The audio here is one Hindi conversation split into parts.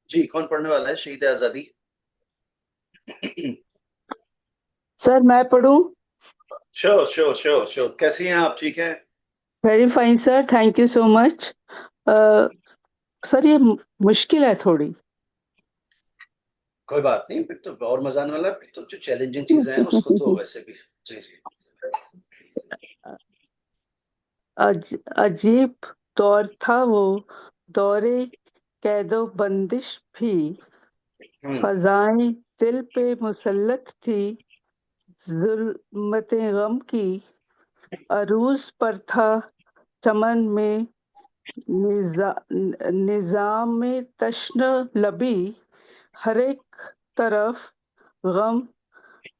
जी, कौन पढ़ने वाला है शहीद आजादी? सर मैं पढ़ूं। Sure sure sure sure. कैसी हैं आप? ठीक हैं? Very fine sir, thank you so much. Sir ये मुश्किल है थोड़ी। कोई बात नहीं, फिर तो और मजा आने वाला है। फिर तो जो चैलेंजिंग चीजें हैं उसको तो वैसे भी। जी जी। अजीब दौर था वो, दौरे कैदो बंदिश भी। हम्म। फजाएं दिल पे मुसल्लत थी, जुल्मते गम की। अरूज पर था चमन में निजाम में तश्न लबी। हर एक तरफ गम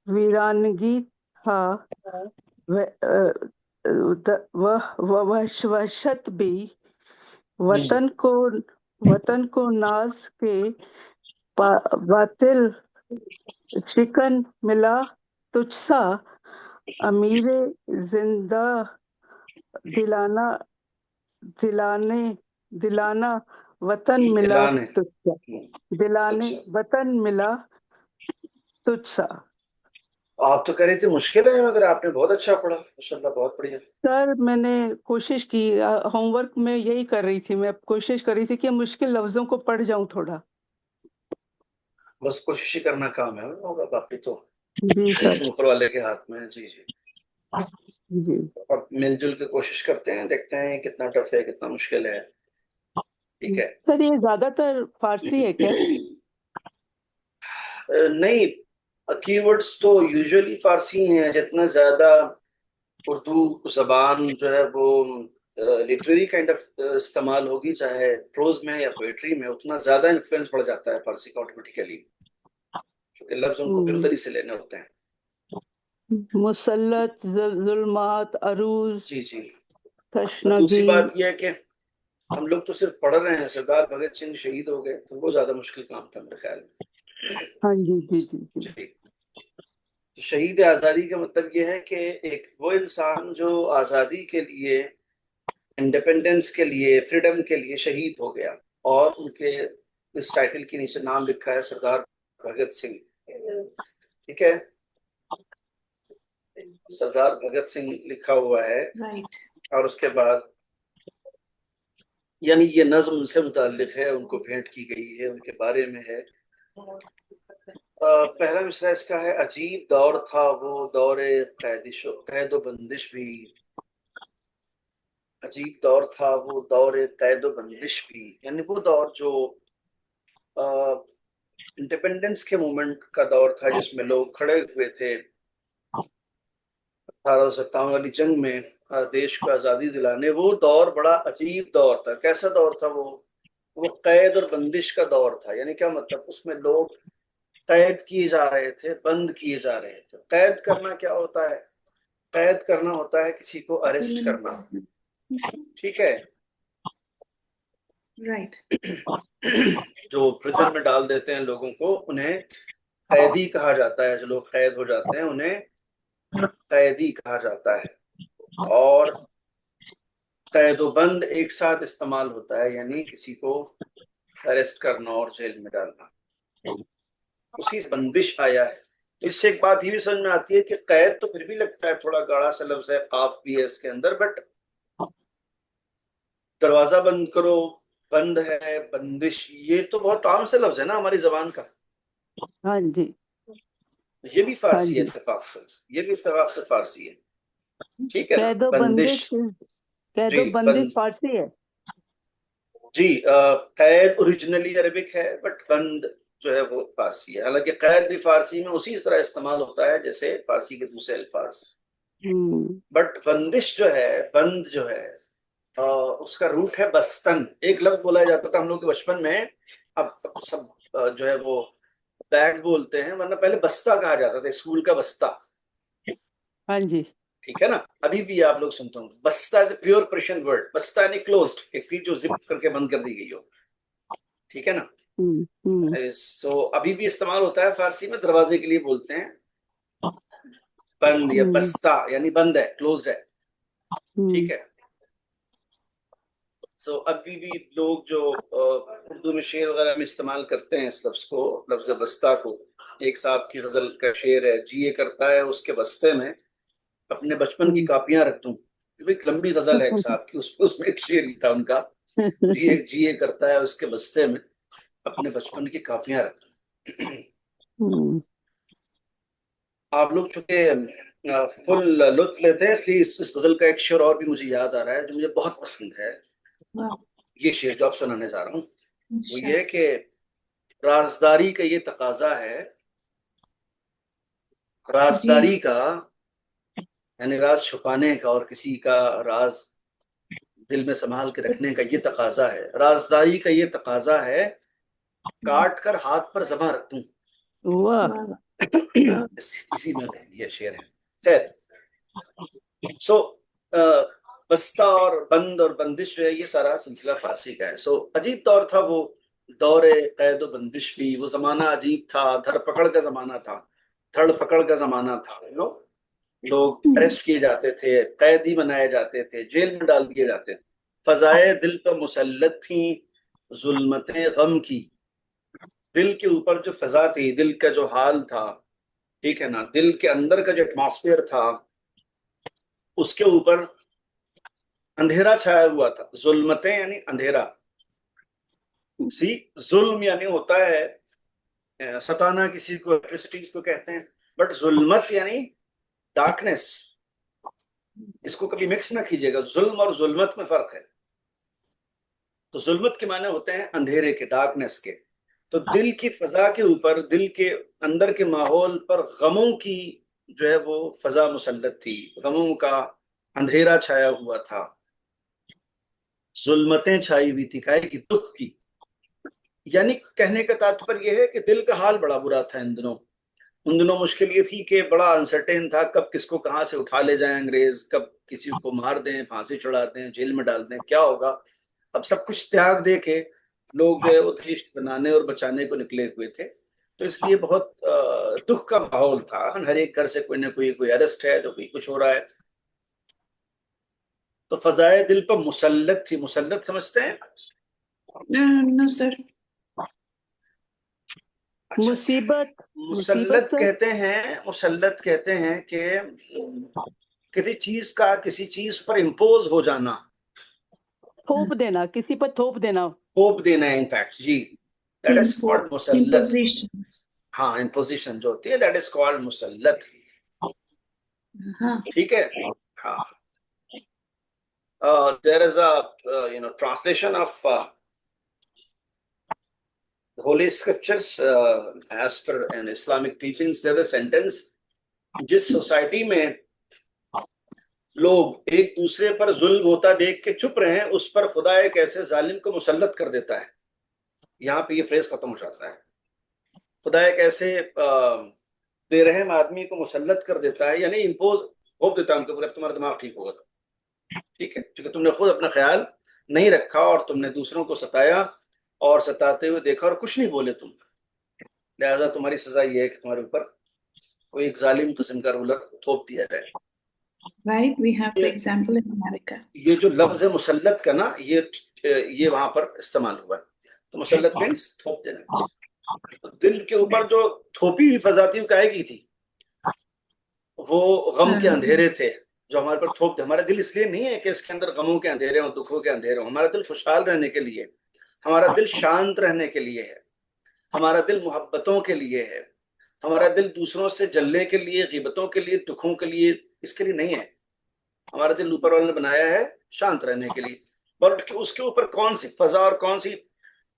वीरानगी था। वह वहशत भी। हम्म। वतन को वतन को नाज के बातिल शिकन मिला तुझसा। अमीरे जिंदा दिलाना दिलाने दिलाना वतन मिला दिलाने। तुझसा। दिलाने अच्छा। वतन मिला तुझसा। आप तो कह रही थी मुश्किल है, मगर आपने बहुत अच्छा पढ़ा, माशाल्लाह, बहुत बढ़िया। सर मैंने कोशिश की, होमवर्क में यही कर रही थी, मैं कोशिश कर रही थी कि मुश्किल लफ्जों को पढ़ जाऊं थोड़ा। बस कोशिश ही करना काम है, होगा बाकी तो जी सर। ऊपर वाले के हाथ में है। जी जी। जी अब मिलजुल के कोशिश करते हैं, देखते हैं कितना टफ है, कितना मुश्किल है। ठीक है। सर, ये ज्यादातर फारसी है क्या? नहीं, कीवर्ड्स तो यूजुअली फारसी हैं। जितना ज्यादा उर्दू जबान जो है वो लिटरेरी काइंड ऑफ इस्तेमाल होगी, चाहे प्रोज में या पोएट्री में, उतना ज्यादा इन्फ्लुएंस पड़ जाता है फारसी का ऑटोमेटिकली, क्योंकि लफ्ज उनको फिर हम्म, उधर ही से लेने होते हैं। मुसल्लत, जुल्मात, अरूज, जी जी। और दूसरी तशनगी। बात यह है कि हम लोग तो सिर्फ पढ़ रहे हैं। सरदार भगत सिंह शहीद हो गए तो वो ज्यादा मुश्किल काम था मेरे ख्याल में। हाँ जी जी जी जी। जी। तो शहीद आजादी का मतलब यह है कि एक वो इंसान जो आजादी के लिए, इंडिपेंडेंस के लिए, फ्रीडम के लिए शहीद हो गया, और उनके इस टाइटल के नीचे नाम लिखा है सरदार भगत सिंह। ठीक है, सरदार भगत सिंह लिखा हुआ है। राइट। और उसके बाद यानी ये नज्म उनसे मुताल्लिक है, उनको भेंट की गई है, उनके बारे में है। पहला मिसरा इसका है, अजीब दौर था वो, दौरे कैदो बंदिश भी। अजीब दौर था वो, दौरे कैदो बंदिश भी, यानी वो दौर जो इंडिपेंडेंस के मूवमेंट का दौर था, जिसमें लोग खड़े हुए थे 1857 वाली जंग में देश को आजादी दिलाने। वो दौर बड़ा अजीब दौर था। कैसा दौर था वो कैद और बंदिश का दौर था। यानी क्या मतलब, उसमें लोग कैद किए जा रहे थे, बंद किए जा रहे थे। कैद करना क्या होता है? कैद करना होता है किसी को अरेस्ट करना। ठीक है। राइट। जो प्रिजन में डाल देते हैं लोगों को, उन्हें कैदी कहा जाता है। जो लोग कैद हो जाते हैं उन्हें कैदी कहा जाता है। और कैदोबंद एक साथ इस्तेमाल होता है, यानी किसी को अरेस्ट करना और जेल में डालना। उसी से बंदिश आया है। तो इससे एक बात ये भी समझ में आती है कि कैद तो फिर भी लगता है, थोड़ा गाढ़ा सा लफ्ज है, काफ भी है इसके अंदर, बट दरवाजा बंद करो, बंद है, बंदिश, ये तो बहुत आम से लफ्ज है ना हमारी जबान का। हाँ जी। ये भी हाँ फारसी है जी। इत्तेफाक से। ये भी इत्तेफाक से फारसी है। ठीक है ना, कैदो बंदिश। बंदिश, कैदो जी बंदिश बंद। फारसी है। जी, कैद ओरिजिनली अरबिक है, बट बंद जो है वो फारसी है। हालांकि कैद भी फारसी में उसी तरह इस्तेमाल होता है जैसे फारसी के दूसरे अल्फाज। हम्म। बट बंदिश जो है, बंद जो है, उसका रूट है बस्तन। एक लफ्ज बोला जाता था हम लोग के बचपन में। अब सब जो है वो बैग बोलते हैं, वरना पहले बस्ता कहा जाता था, स्कूल का बस्ता। हाँ जी। ठीक है ना। अभी भी आप लोग सुनते होंगे बस्ता is a pure Persian word. बस्ता यानी क्लोज्ड, एक चीज जो जिप करके बंद कर दी गई हो। ठीक है ना। हम्म। सो अभी भी इस्तेमाल होता है फारसी में, दरवाजे के लिए बोलते हैं बंद, या हम्म। बस्ता यानी बंद है, क्लोज्ड है। ठीक हम्म। है। अभी भी लोग जो उर्दू में शेर वगैरह में इस्तेमाल करते हैं इस लफ्ज को, लफ्ज बस्ता को। एक साहब की गजल का शेर है, जिए करता है उसके बस्ते में अपने बचपन की कापियां रख दूं। ये भी एक लंबी गजल है एक साहब की, उसमें एक शेर ही था उनका, जिए जिए करता है उसके बस्ते में अपने बचपन की कापियां रख दूं। आप लोग चूंकि फुल लुत्फ लेते हैं, इसलिए इस गजल का एक शेर और भी मुझे याद आ रहा है जो मुझे बहुत पसंद है। ये शेर जो आप सुनाने जा रहा हूँ वो ये है कि राजदारी का ये तकाजा है, राजदारी का यानी राज छुपाने का और किसी का राज दिल में संभाल के रखने का ये तकाजा है, राजदारी का ये तकाजा है, काट कर हाथ पर जमा रख दूं। इसी में ये शेर है। खैर, बस्ता और बंद और बंदिश जो है ये सारा सिलसिला फारसी का है। अजीब दौर था वो, दौरे कैद और बंदिश भी। वो जमाना अजीब था, धरपकड़ का जमाना था, धड़ पकड़ का जमाना था। लोग अरेस्ट किए जाते थे, कैदी बनाए जाते थे, जेल में डाल दिए जाते थे। फजाए दिल पर मुसल्लत थी जुल्मतें गम की। दिल के ऊपर जो फजा थी, दिल का जो हाल था, ठीक है ना, दिल के अंदर का जो एटमॉस्फेयर था, उसके ऊपर अंधेरा छाया हुआ था। जुल्मतें यानी अंधेरा। सी जुल्म यानी होता है सताना किसी को, इलेक्ट्रिसिटी को कहते हैं, बट जुल्मत यानी डार्कनेस। इसको कभी मिक्स ना कीजिएगा, जुल्म और जुल्मत में फर्क है। तो जुल्मत के माने होते हैं अंधेरे के, डार्कनेस के। तो दिल की फजा के ऊपर, दिल के अंदर के माहौल पर गमों की जो है वो फजा मुसल्लत थी, गमों का अंधेरा छाया हुआ था, जुल्मतें छाई हुई थी, काहे की, दुख की। यानी कहने का तात्पर्य यह है कि दिल का हाल बड़ा बुरा था इन दिनों। उन दिनों मुश्किल ये थी कि बड़ा अनसर्टेन था, कब किसको कहाँ से उठा ले जाएं अंग्रेज, कब किसी को मार दें, फांसी चढ़ा दें, जेल में डाल दें, क्या होगा। अब सब कुछ त्याग दे के लोग जो है वो देश बनाने और बचाने को निकले हुए थे। तो इसलिए बहुत दुख का माहौल था। हर एक घर से कोई ना कोई अरेस्ट है, तो कोई कुछ हो रहा है। तो फजाए दिल पर मुसल्लत थी। मुसल्लत समझते हैं? No sir. अच्छा, मुसीबत मुसल्लत सर। कहते हैं, मुसल्लत कहते हैं कि किसी चीज का किसी चीज पर इम्पोज हो जाना, थोप देना, किसी पर थोप देना, थोप देना है इनफैक्ट जी, दैट इज कॉल्ड मुसल्लत। इम्पोजिशन। हाँ, इम्पोजिशन जो होती है दैट इज कॉल्ड मुसल्लत। हाँ। ठीक है। हाँ, there is a translation of holy scriptures as per an Islamic teachings. There is a sentence, जिस सोसाइटी में लोग एक दूसरे पर जुल्म होता देख के चुप रहे हैं, उस पर खुदा एक ऐसे जालिम को मुसल्लत कर देता है। यहाँ पे ये फ्रेज खत्म हो जाता है। खुदा एक ऐसे बेरहम आदमी को मुसल्लत कर देता है, यानी इम्पोज होप देता है उनके ऊपर, तुम्हारा दिमाग ठीक होगा। ठीक है, क्योंकि तुमने खुद अपना ख्याल नहीं रखा और तुमने दूसरों को सताया और सताते हुए देखा और कुछ नहीं बोले तुम, लिहाजा तुम्हारी सजा ये है कि तुम्हारे ऊपर कोई एक जालिम किस्म का रूलर थोप दिया जाए। Right, we have the example in America. ये जो लफ्ज है मुसल्लत का ना, ये वहां पर इस्तेमाल हुआ है। तो मुसल्लत मीन्स थोप देना। तो दिल के ऊपर जो थोपी हुई फजा थी वो काहे की थी? वो गम के अंधेरे थे जो हमारे पर थोप थे। हमारा दिल इसलिए नहीं है कि इसके अंदर गमों के अंधेरे हो, दुखों के अंधेरे हो। हमारा दिल खुशहाल रहने के लिए, हमारा दिल शांत रहने के लिए है, हमारा दिल मोहब्बतों के लिए है, हमारा दिल दूसरों से जलने के लिए, गिबतों के लिए, दुखों के लिए, इसके लिए नहीं है। हमारा दिल ऊपर वाले ने बनाया है शांत रहने के लिए। बट उसके ऊपर कौन सी फजा और कौन सी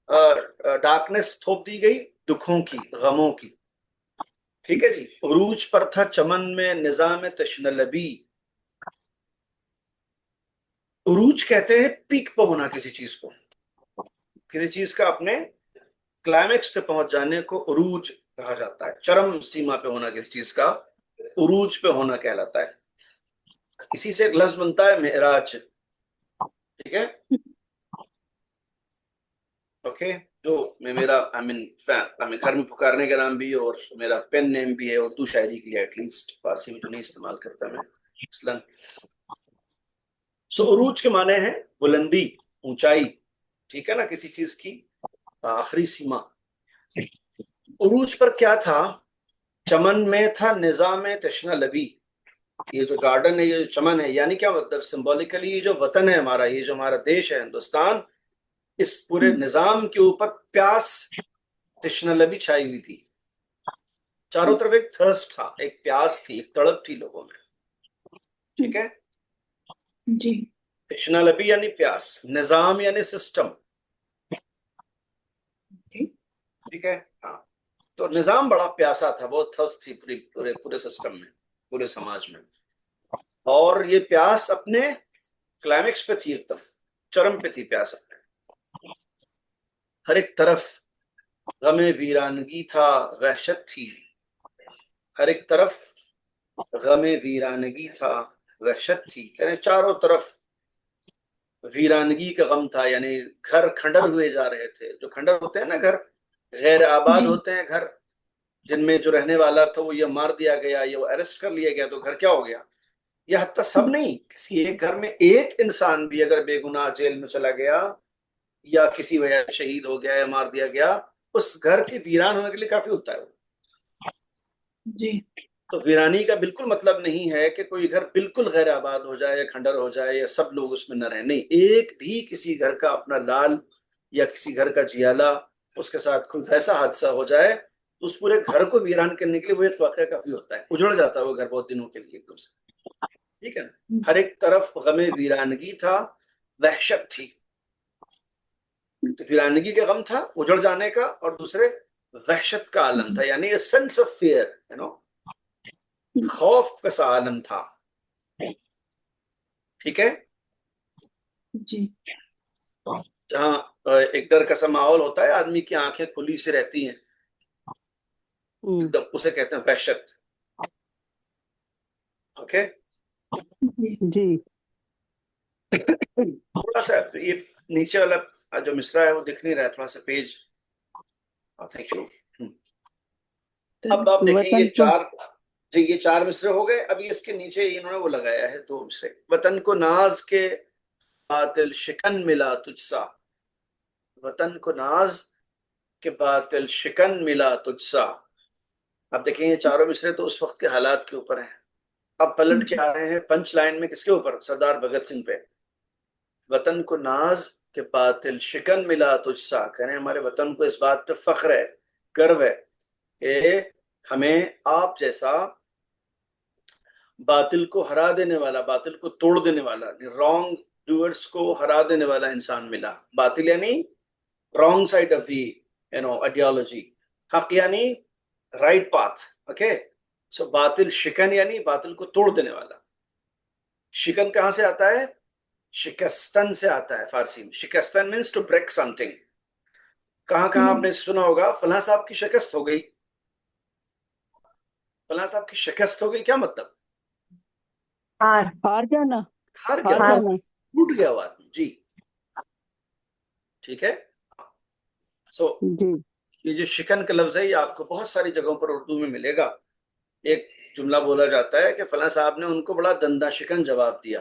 डार्कनेस थोप दी गई? दुखों की, गमों की। ठीक है जी। उरूज पर था चमन में निजाम तशनलबी। उरूज कहते हैं पीक पर होना किसी चीज को, किसी चीज का अपने क्लाइमेक्स पे पहुंच जाने को उरूज कहा जाता है। चरम सीमा पे होना किसी चीज का उरूज पे होना कहलाता है। इसी से एक लफ्ज बनता है मेराज। ठीक है, ओके। जो मैं मेरा आई मीन घर में पुकारने का नाम भी है और मेरा पेन नेम भी है उर्दू शायरी के लिए, एटलीस्ट फारसी में तो नहीं इस्तेमाल करता मैं इसलन। सो उरूज के माने हैं बुलंदी, ऊंचाई, ठीक है ना, किसी चीज की आखिरी सीमा। उरूज पर क्या था? चमन में था निजाम तशना लबी। ये जो गार्डन है, ये जो चमन है, यानी क्या मतलब सिंबॉलिकली, ये जो वतन है हमारा, ये जो हमारा देश है हिंदुस्तान, इस पूरे निजाम के ऊपर प्यास, तशना लबी छाई हुई थी। चारों तरफ एक थर्स्ट था, एक प्यास थी, एक तड़प थी लोगों में, ठीक है। जी। तशना लबी यानी प्यास, निजाम यानी सिस्टम, ओके। ठीक है। हाँ, तो निजाम बड़ा प्यासा था, बहुत थर्स्ट थी पूरी पूरे पूरे सिस्टम में, पूरे समाज में। और ये प्यास अपने क्लाइमेक्स पे थी, एकदम चरम पे थी प्यास अपने। हर एक तरफ गमे वीरानगी था, वहशत थी। हर एक तरफ गमे वीरानगी था, वहशत थी। कह रहे चारों तरफ वीरानगी का गम था, यानी घर खंडर हुए जा रहे थे। जो खंडर होते हैं ना घर, गैर आबाद जी। होते हैं घर, जिनमें जो रहने वाला था वो ये मार दिया गया, ये वो अरेस्ट कर लिया गया, तो घर क्या हो गया। यह हत्या सब नहीं, किसी एक घर में एक इंसान भी अगर बेगुनाह जेल में चला गया या किसी वजह से शहीद हो गया या मार दिया गया, उस घर के वीरान होने के लिए काफी होता है। जी। तो वीरानी का बिल्कुल मतलब नहीं है कि कोई घर बिल्कुल गैर आबाद हो जाए या खंडर हो जाए या सब लोग उसमें न रहे, नहीं। एक भी किसी घर का अपना लाल या किसी घर का जियाला, उसके साथ कोई ऐसा हादसा हो जाए तो उस पूरे घर को वीरान करने के लिए वो एक वाकया काफी होता है, उजड़ जाता है वो घर बहुत दिनों के लिए एकदम से, ठीक है ना। हर एक तरफ गमे वीरानगी था, वहशत थी। तो वीरानगी का गम था, उजड़ जाने का, और दूसरे वहशत का आलम था, यानी सेंस ऑफ फियर, खौफ का सा आलम था, ठीक है। जी। जहाँ एक डर का सा माहौल होता है, आदमी की आंखें खुली सी रहती हैं एकदम, उसे कहते हैं वहशत। ओके। जी। जी। थोड़ा सा ये नीचे वाला जो मिसरा है वो दिख नहीं रहा है, थोड़ा सा पेज, थैंक यू। अब आप देखें ये वतन को चार, जी ये चार मिसरे हो गए। अभी इसके नीचे इन्होंने वो लगाया है दो मिसरे। वतन को नाज के बातिल शिकन मिला तुझसा, वतन को नाज के बातिल शिकन मिला तुझसा। अब देखें ये चारों मिसरे तो उस वक्त के हालात के ऊपर हैं। अब पलट के जी। आ रहे हैं पंच लाइन में, किसके ऊपर? सरदार भगत सिंह पे। वतन को नाज के बातिल शिकन मिला तुझसा, कह रहे हैं हमारे वतन को इस बात पे फख्र है, गर्व है कि हमें आप जैसा बातिल को हरा देने वाला, बातिल को तोड़ देने वाला, रॉन्ग डूअर्स को हरा देने वाला इंसान मिला। बातिल यानी wrong side of the ideology, हक यानी राइट पाथ, ओके। सो बातिल शिकन यानी बातिल को तोड़ देने वाला। शिकन कहां से आता है? शिकस्तन से आता है फारसी में। शिकस्तन मीन्स टू ब्रेक समथिंग। कहां कहां आपने सुना होगा, फलां साहब की शिकस्त हो गई, फलां साहब की शिकस्त हो गई, क्या मतलब? हार हार जाना, हार गया हार वो हार जाना। आदमी, टूट गया वो आदमी, जी, ठीक है। सो जी। ये जो शिकन का लफ्ज है, ये आपको बहुत सारी जगहों पर उर्दू में मिलेगा। एक जुमला बोला जाता है कि फलां साहब ने उनको बड़ा दंदा शिकन जवाब दिया।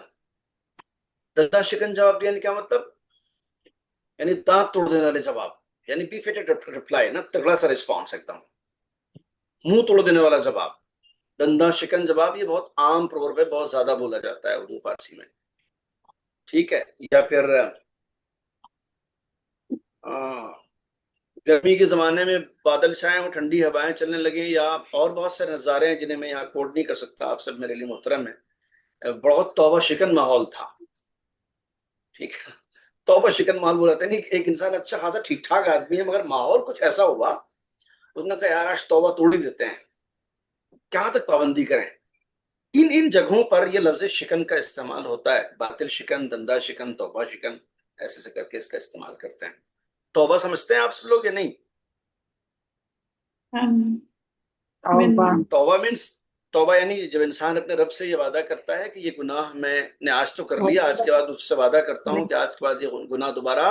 दंदा शिकन जवाब दिया यानी क्या मतलब? यानी दांत तोड़ देने वाले जवाब, यानी बीफेटेड रिप्लाई ना, तगड़ा सा रिस्पॉन्स, एकदम मुंह तोड़ देने वाला जवाब। दंदा शिकन जवाब, ये बहुत आम प्रोवर्ब है, बहुत ज्यादा बोला जाता है उर्दू फारसी में, ठीक है। या फिर गर्मी के जमाने में बादल छाए और ठंडी हवाएं चलने लगे, या और बहुत से नजारे हैं जिन्हें मैं यहाँ कोड नहीं कर सकता, आप सब मेरे लिए मोहतरम है। बहुत तौबा शिकन माहौल था, ठीक है। तौबा शिकन माहौल बोला था, नहीं एक इंसान अच्छा खासा ठीक ठाक आदमी है, मगर माहौल कुछ ऐसा हुआ, उसने कहा यार आज तौबा तोड़ ही देते हैं, क्या तक पाबंदी करें। इन इन जगहों पर यह लफ्ज शिकन का इस्तेमाल होता है, बातिल शिकन, दंदा शिकन, तौबा शिकन, ऐसे से करके इसका इस्तेमाल करते हैं। तौबा समझते हैं आप सब लोग या नहीं? तौबा तौबा मीन्स, तौबा यानी जब इंसान अपने रब से ये वादा करता है कि ये गुनाह मैंने आज तो कर लिया, आज के बाद उससे वादा करता हूँ कि आज के बाद ये गुनाह दोबारा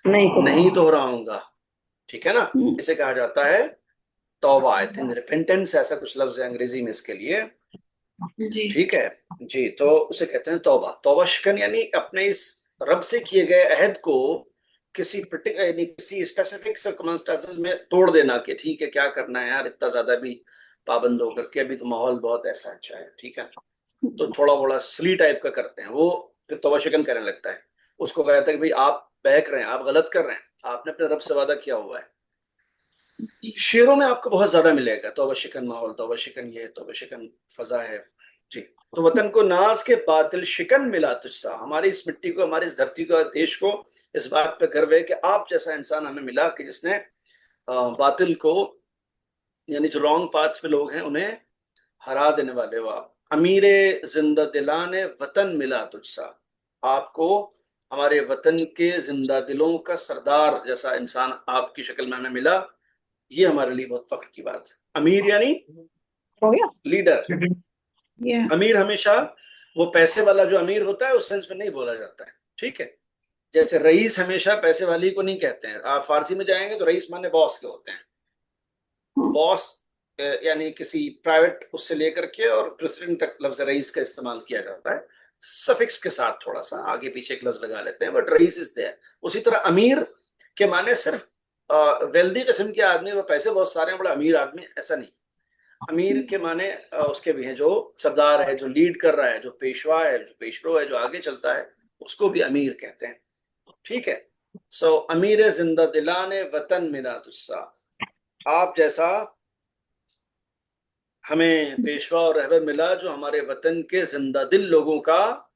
नहीं नहीं करेंगे। दोहराऊंगा, ठीक है ना। इसे कहा जाता है तौबा। आई थिंक रिपेंटेंस ऐसा कुछ लफ्ज है अंग्रेजी में इसके लिए, जी। ठीक है। जी, तो उसे कहते हैं तौबा। तौबा शिकन यानी अपने इस रब से किए गए अहद को किसी किसी स्पेसिफिक सर्कमस्टांसेस में तोड़ देना कि ठीक है क्या करना है यार, इतना ज्यादा भी पाबंद होकर के, अभी तो माहौल बहुत ऐसा अच्छा है, ठीक है, तो थोड़ा थोड़ा स्ली टाइप का करते हैं, वो फिर तौबा शिकन करने लगता है। उसको कहता है कि भाई आप बहक रहे हैं, आप गलत कर रहे हैं, आपने अपने रब से वादा किया हुआ है। जी शेरों में आपको बहुत ज्यादा मिलेगा तौबा शिकन माहौल, तौबा शिकन ये, तौबा शिकन फजा है जी। तो वतन को नाज के बातिल शिकन मिला तुझसा, हमारी इस मिट्टी को, हमारी इस धरती को, देश को इस बात पे गर्व है कि आप जैसा इंसान हमें मिला कि जिसने बातिल को, यानी जो रॉन्ग पाथ पे लोग हैं उन्हें हरा देने वाले हो आप। अमीर जिंदा दिलाने वतन मिला तुझसा, आपको हमारे वतन के जिंदा दिलों का सरदार जैसा इंसान आपकी शक्ल में हमें मिला, ये हमारे लिए बहुत फख्र की बात है। अमीर यानी हो गया। लीडर। या अमीर हमेशा वो पैसे वाला जो अमीर होता है उस सेंस में नहीं बोला जाता है, ठीक है। जैसे रईस हमेशा पैसे वाली को नहीं कहते हैं, आप फारसी में जाएंगे तो रईस माने बॉस के होते हैं। बॉस यानी किसी प्राइवेट उससे लेकर के और प्रेसिडेंट तक लफ्ज रईस का इस्तेमाल किया जाता है, सफिक्स के साथ थोड़ा सा आगे पीछे एक लफ्ज लगा लेते हैं, बट रईस इज देयर। उसी तरह अमीर के माने सिर्फ वेल्दी किस्म के आदमी, वो पैसे बहुत सारे हैं, बड़ा अमीर आदमी, ऐसा नहीं। अमीर के माने उसके भी हैं जो सरदार है, जो लीड कर रहा है, जो पेशवा है, जो पेशरो है, जो आगे चलता है, उसको भी अमीर कहते हैं, ठीक है। सो अमीर जिंदा दिलाने वतन मिला तुझसा, आप जैसा हमें पेशवा और रहबर मिला जो हमारे वतन के जिंदा दिल लोगों का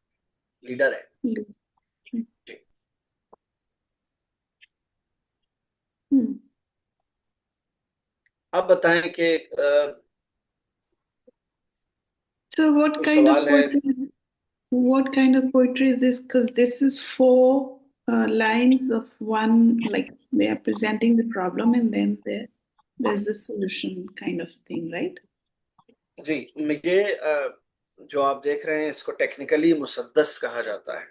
लीडर है। अब बताएं कि So what कुछ kind of सवाल है। poetry? What kind of poetry is this? Because this is four lines of one, like they are presenting the problem and then there's the solution kind of thing, right? जी, ये जो आप देख रहे हैं इसको टेक्निकली मुसद्दस कहा जाता है।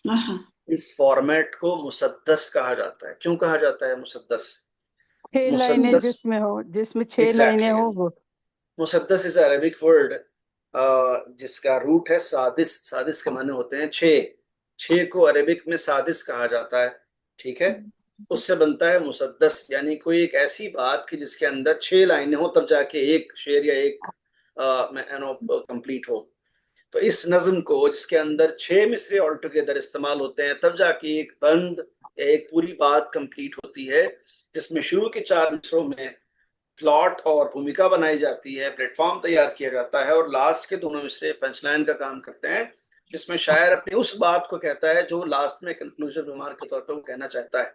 Uh-huh. इस फॉर्मेट को मुसद्दस कहा जाता है। क्यों कहा जाता है मुसद्दस? 6 लाइनें मुसद्दस जिसमें हो, जिसमें 6 लाइनें एग्जैक्टली, हो वो। मुसद्दस इज अरबिक वर्ड जिसका रूट है सादिस। सादिस के माने होते हैं छः। छः को अरबिक में सादिस कहा जाता है, ठीक है। उससे बनता है मुसद्दस, यानी कोई एक ऐसी बात कि जिसके अंदर 6 लाइनें हो तब जाके एक शेर या एक कंप्लीट हो। तो इस नज्म को जिसके अंदर 6 मिसरे ऑल टुगेदर इस्तेमाल होते हैं तब जाके एक बंद या एक पूरी बात कंप्लीट होती है, जिसमें शुरू के 4 मिसरों में प्लॉट और भूमिका बनाई जाती है, प्लेटफॉर्म तैयार किया जाता है, और लास्ट के 2 मिसरे पंचलाइन का काम करते हैं, जिसमें शायर अपनी उस बात को कहता है जो लास्ट में कंक्लूजन रिमार्क के तौर पर वो कहना चाहता है।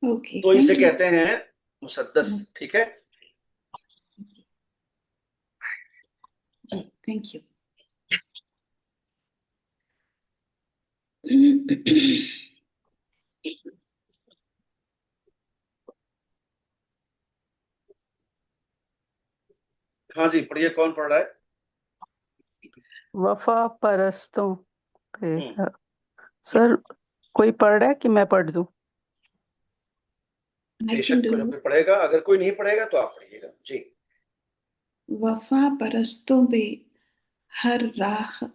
Okay, तो इसे thank you. कहते हैं मुसद्दस, ठीक है। Thank you. हाँ जी, पढ़िए, कौन पढ़ रहा है? वफा परस्तों पे हम्म, सर, कोई पढ़ रहा है कि मैं पढ़ दूं? I can बेशक कोई ना do. कोई पढ़ेगा, अगर कोई नहीं पढ़ेगा तो आप पढ़िएगा जी। वफा परस्तों पे हर राह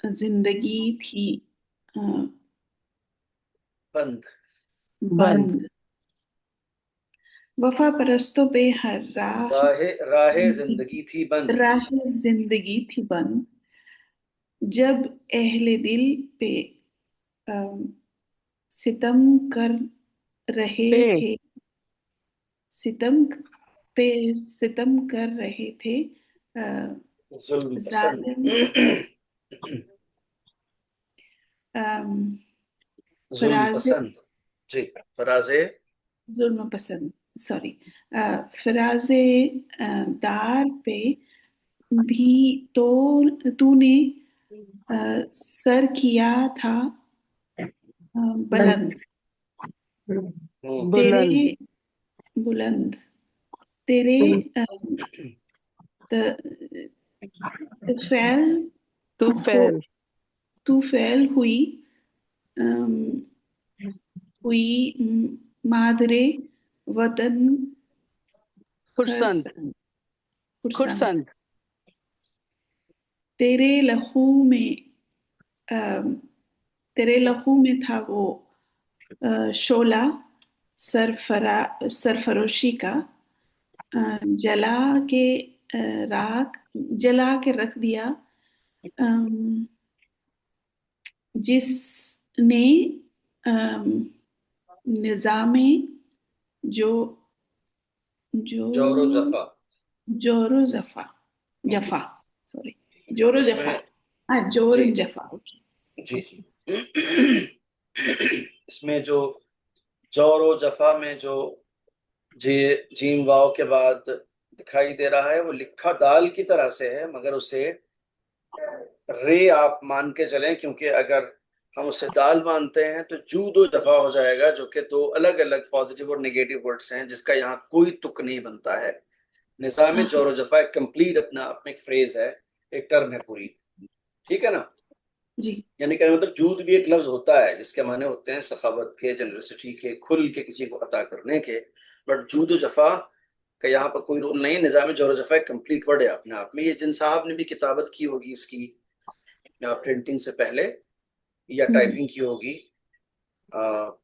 जिंदगी थी बंद। बंद। बंद। वफा परस्तों पे हर राह राहे जिंदगी थी बंद। राह जिंदगी थी बंद। जब अहले दिल पे अम, सितम कर रहे पे थे, सितम पे सितम कर रहे थे जुल्म पसंद। जालिम अम, जुल्म फराज पसंद जी। फराजे जुल्म पसंद, सॉरी, फराजे दार पे भी तो तूने सर किया था बुलंद। तेरे बुलंद। बुलंद तेरे फैल तू हो फैल तू फैल हुई अम, हुई मादरे वतन खुरसंद। खरसंद खुरसंद। खुरसंद। तेरे लहू में तेरे लहू में था वो शोला सरफरोशी का, जला के जला के रख दिया, अम, जिसने निजामे जो जोरो जो जफा। जोरो जफा जफा सॉरी जोरो जफा, इसमें हाँ जोर जी जफा। जी जी इसमें जो जोरो जफा में जो जी जीम वाव के बाद दिखाई दे रहा है वो लिखा दाल की तरह से है, मगर उसे रे आप मान के चलें, क्योंकि अगर हम उसे दाल मानते हैं तो जू दो दफा हो जाएगा, जो कि दो अलग अलग पॉजिटिव और नेगेटिव वर्ड्स हैं, जिसका यहाँ कोई तुक नहीं बनता है। निजाम हाँ जोरो जफा एक कंप्लीट अपना आप में एक फ्रेज है, एक टर्म है पूरी, ठीक है ना। जी। यानी कहने मतलब जूद भी एक लफ्ज होता है जिसके माने होते हैं सखावत के, जनरसिटी के, खुल के किसी को अता करने के, बट जूद जफा का यहाँ पर कोई रोल नहीं है। निजाम जोर जफा एक कंप्लीट वर्ड है अपने आप में। ये जिन साहब ने भी किताबत की होगी इसकी प्रिंटिंग से पहले या टाइपिंग की होगी,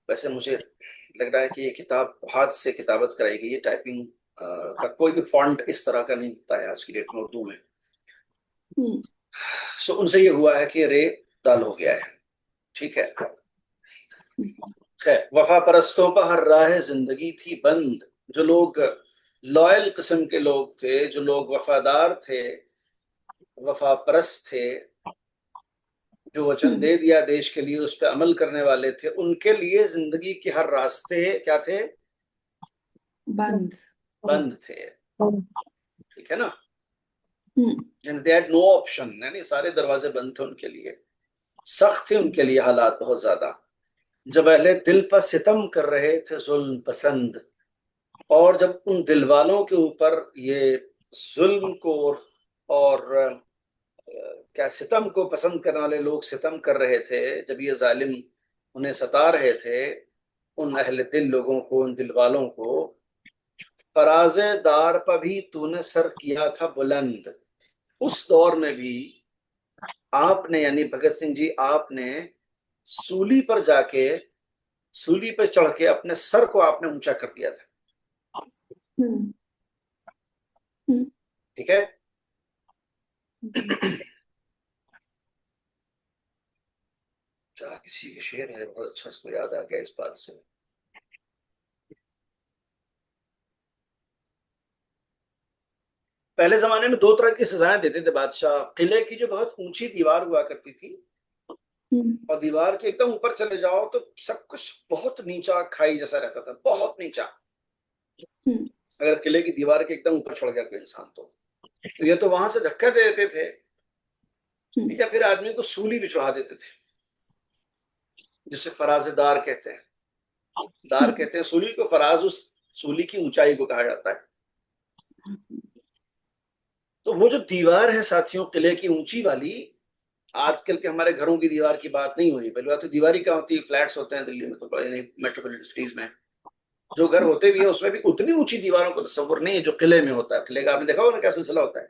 वैसे मुझे लग रहा है कि ये किताब हाथ से किताबत कराई गई है। टाइपिंग का कोई भी फॉन्ट इस तरह का नहीं होता है आज की डेट में उर्दू में। सो उनसे ये हुआ है कि रे दाल हो गया है, ठीक है। वफा परस्तों पर हर राह जिंदगी थी बंद। जो लोग लॉयल किस्म के लोग थे, जो लोग वफादार थे, वफा परस्त थे, जो वचन दे दिया देश के लिए उस पर अमल करने वाले थे, उनके लिए जिंदगी के हर रास्ते क्या थे? बंद। बंद थे, ठीक है ना। हम्म दे हैड नो ऑप्शन, यानी सारे दरवाजे बंद थे उनके लिए। सख्त थे उनके लिए हालात बहुत ज्यादा। जब अहले दिल पर सितम कर रहे थे जुल्म पसंद, और जब उन दिल वालों के ऊपर ये जुल्म को और क्या सितम को पसंद करने वाले लोग सितम कर रहे थे, जब ये जालिम उन्हें सता रहे थे, उन अहले दिल लोगों को, उन दिल वालों को, फराजे दार पर भी तूने सर किया था बुलंद। उस दौर में भी आपने, यानी भगत सिंह जी, आपने सूली पर जाके, सूली पर चढ़ के अपने सर को आपने ऊंचा कर दिया था, हम्म हम्म ठीक है। क्या किसी के शेर है बहुत अच्छा, इसको याद आ गया इस बात से। पहले जमाने में दो तरह की सजाएं देते थे बादशाह। किले की जो बहुत ऊंची दीवार हुआ करती थी, और दीवार के एकदम ऊपर चले जाओ तो सब कुछ बहुत नीचा, खाई जैसा रहता था, बहुत नीचा। अगर किले की दीवार के एकदम ऊपर चढ़ गया कोई इंसान तो ये तो वहां से धक्का दे देते थे, या फिर आदमी को सूली भी चढ़ा देते थे, जिसे फराजेदार कहते हैं। दार कहते हैं सूली को, फराज उस सूली की ऊंचाई को कहा जाता है। तो वो जो दीवार है साथियों, किले की ऊंची वाली, आजकल के हमारे घरों की दीवार की बात नहीं हो रही। पहली बात तो दीवार ही क्या होती है, फ्लैट्स होते हैं दिल्ली में, तो बड़े मेट्रोपॉलिटन सिटीज में जो घर होते भी है उसमें भी उतनी ऊंची दीवारों को तस्वुर नहीं है जो किले में होता है। किले का आपने देखा होगा ना क्या सिलसिला होता है।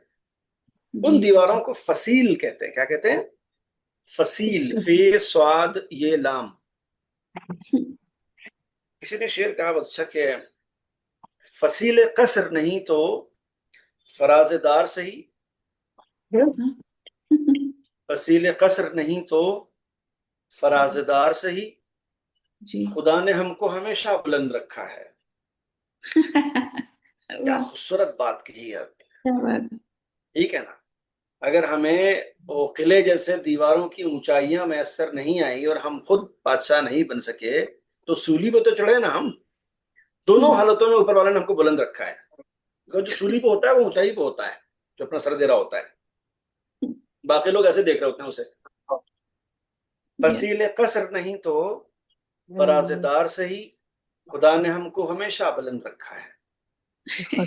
उन दीवारों को फसील कहते हैं। क्या कहते हैं? फसील, फे स्वाद ये लाम। किसी ने शेर कहा अच्छा कि फसील कसर नहीं तो फराजेदार सही, फसील कसर नहीं तो फराजेदार सही, खुदा ने हमको हमेशा बुलंद रखा है। क्या खूबसूरत बात कही है, ठीक है ना। अगर हमें वो किले जैसे दीवारों की ऊंचाइयां मैसर नहीं आई और हम खुद बादशाह नहीं बन सके, तो सूली पे तो चढ़े ना हम। दोनों हालतों में ऊपर वाले ने हमको बुलंद रखा है। जो सूली पे होता है वो ऊंचाई पे होता है, जो अपना सर दे रहा होता है। बाकी लोग ऐसे देख रहे होते हैं उसे। फसील कसर नहीं तो फराजेदार सही, खुदा ने हमको हमेशा बुलंद रखा है,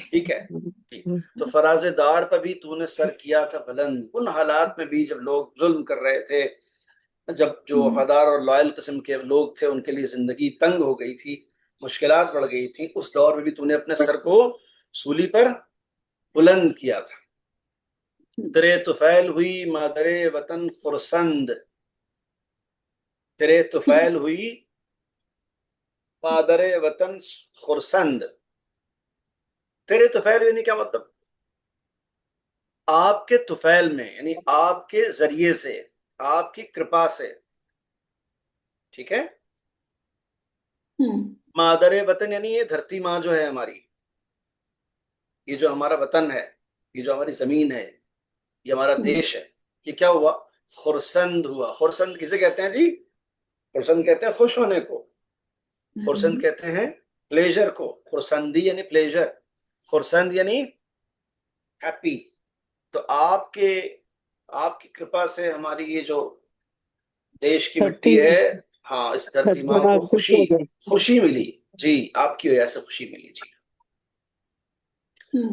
ठीक है। ठीक। तो फराजेदार पर भी तूने सर किया था बुलंद। उन हालात में भी जब लोग जुल्म कर रहे थे, जब जो वफादार और लॉयल किस्म के लोग थे उनके लिए जिंदगी तंग हो गई थी, मुश्किलात बढ़ गई थी, उस दौर में भी तूने अपने सर को सूली पर बुलंद किया था। तेरे तुफैल हुई मादरे वतन खुरसंद, तेरे तुफैल हुई मादरे वतन खुरसंद। तेरे तुफैल यानी क्या मतलब? आपके तुफैल में, यानी आपके जरिए से, आपकी कृपा से, ठीक है। मादरे वतन यानी ये धरती माँ जो है हमारी, ये जो हमारा वतन है, ये जो हमारी जमीन है, ये हमारा देश है, ये क्या हुआ? खुरसंद हुआ। खुरसंद किसे कहते हैं जी? खुरसंद कहते हैं खुश होने को। खुरसंद कहते हैं प्लेजर को। खुरसंदी यानी प्लेजर, खुरसंद यानी हैप्पी। तो आपकी कृपा से हमारी ये जो देश की मिट्टी धरती है, हाँ, इस धरती माँ को खुश खुशी हो गई। खुशी मिली जी, आपकी वजह से खुशी मिली जी।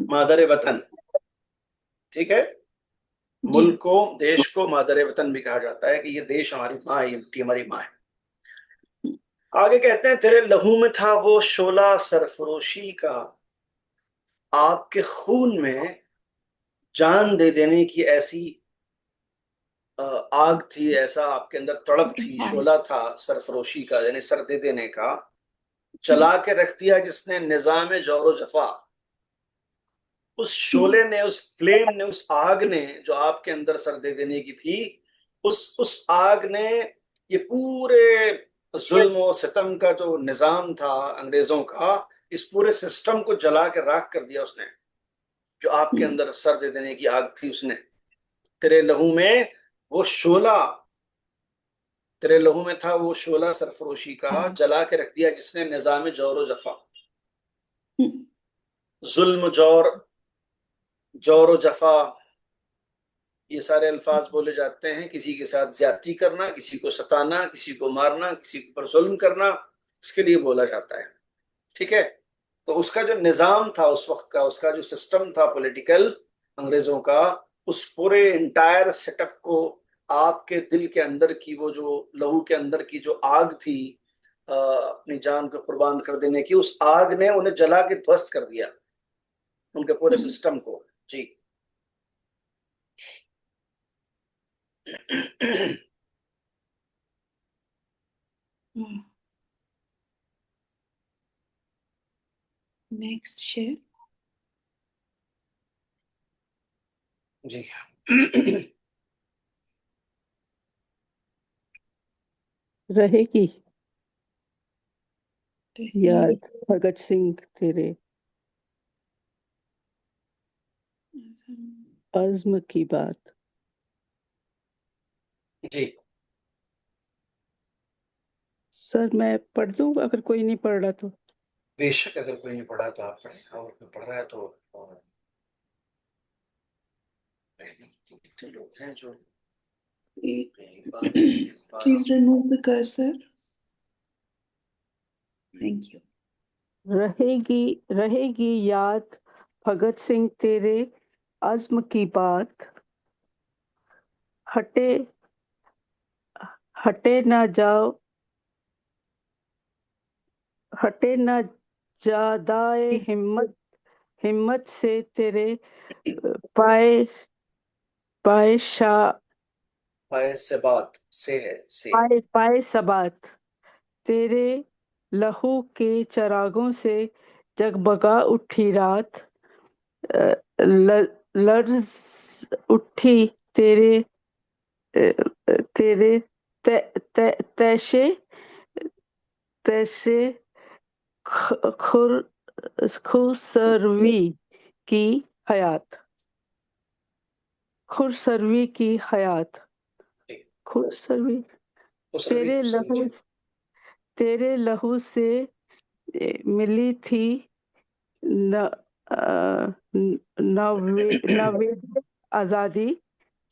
मादर वतन, ठीक है। जी। मुल्क को, देश को मादर वतन भी कहा जाता है कि ये देश हमारी माँ है, ये मिट्टी हमारी माँ है। आगे कहते हैं तेरे लहू में था वो शोला सरफरोशी का, आपके खून में जान दे देने की ऐसी आग थी, ऐसा आपके अंदर तड़प थी, शोला था सरफरोशी का यानी सर दे देने का। जला के रख दिया जिसने निजाम जोर जफा। उस शोले ने, उस फ्लेम ने, उस आग ने जो आपके अंदर सर दे देने की थी, उस आग ने ये पूरे जुल्म और सितम का जो निजाम था अंग्रेजों का, इस पूरे सिस्टम को जला के राख कर दिया उसने। जो आपके अंदर सर दे देने की आग थी, उसने तेरे लहू में वो शोला, तेरे लहू में था वो शोला सरफरोशी का, जला के रख दिया जिसने निजाम जोर जफा। जुल्म, जोर जफा, ये सारे अल्फाज बोले जाते हैं किसी के साथ ज्यादती करना, किसी को सताना, किसी को मारना, किसी के ऊपर जुल्म करना, इसके लिए बोला जाता है, ठीक है। तो उसका जो निजाम था उस वक्त का, उसका जो सिस्टम था पॉलिटिकल अंग्रेजों का, उस पूरे इंटायर सेटअप को आपके दिल के अंदर की वो जो लहू के अंदर की जो आग थी, अपनी जान को कुर्बान कर देने की, उस आग ने उन्हें जला के ध्वस्त कर दिया, उनके पूरे सिस्टम को जी। Next share. जी। रहेगी याद भगत सिंह तेरे अज़्म की बात। जी सर मैं पढ़ दूं अगर कोई नहीं पढ़ रहा तो? बेशक, अगर कोई नहीं पढ़ा तो आप पढ़ें, और कोई पढ़ रहा है तो कितने लोग हैं जो Please remove the cursor. Thank you. रहेगी रहेगी याद भगत सिंह तेरे अज़्म की बात। हटे हटे ना जाओ, हटे ना जादाए हिम्मत, हिम्मत से तेरे पाए पाए शा पाए से बात से है से। पाए पाए सबात। तेरे लहू के चरागों से जगबगा उठी रात। लर्ज उठी तेरे तेरे तैशे तैशे खुर खुसरवी की हयात। खुरसरवी की हयात। खुरसरवी तेरे लहू तेरे लहू से मिली थी न नवेद आजादी।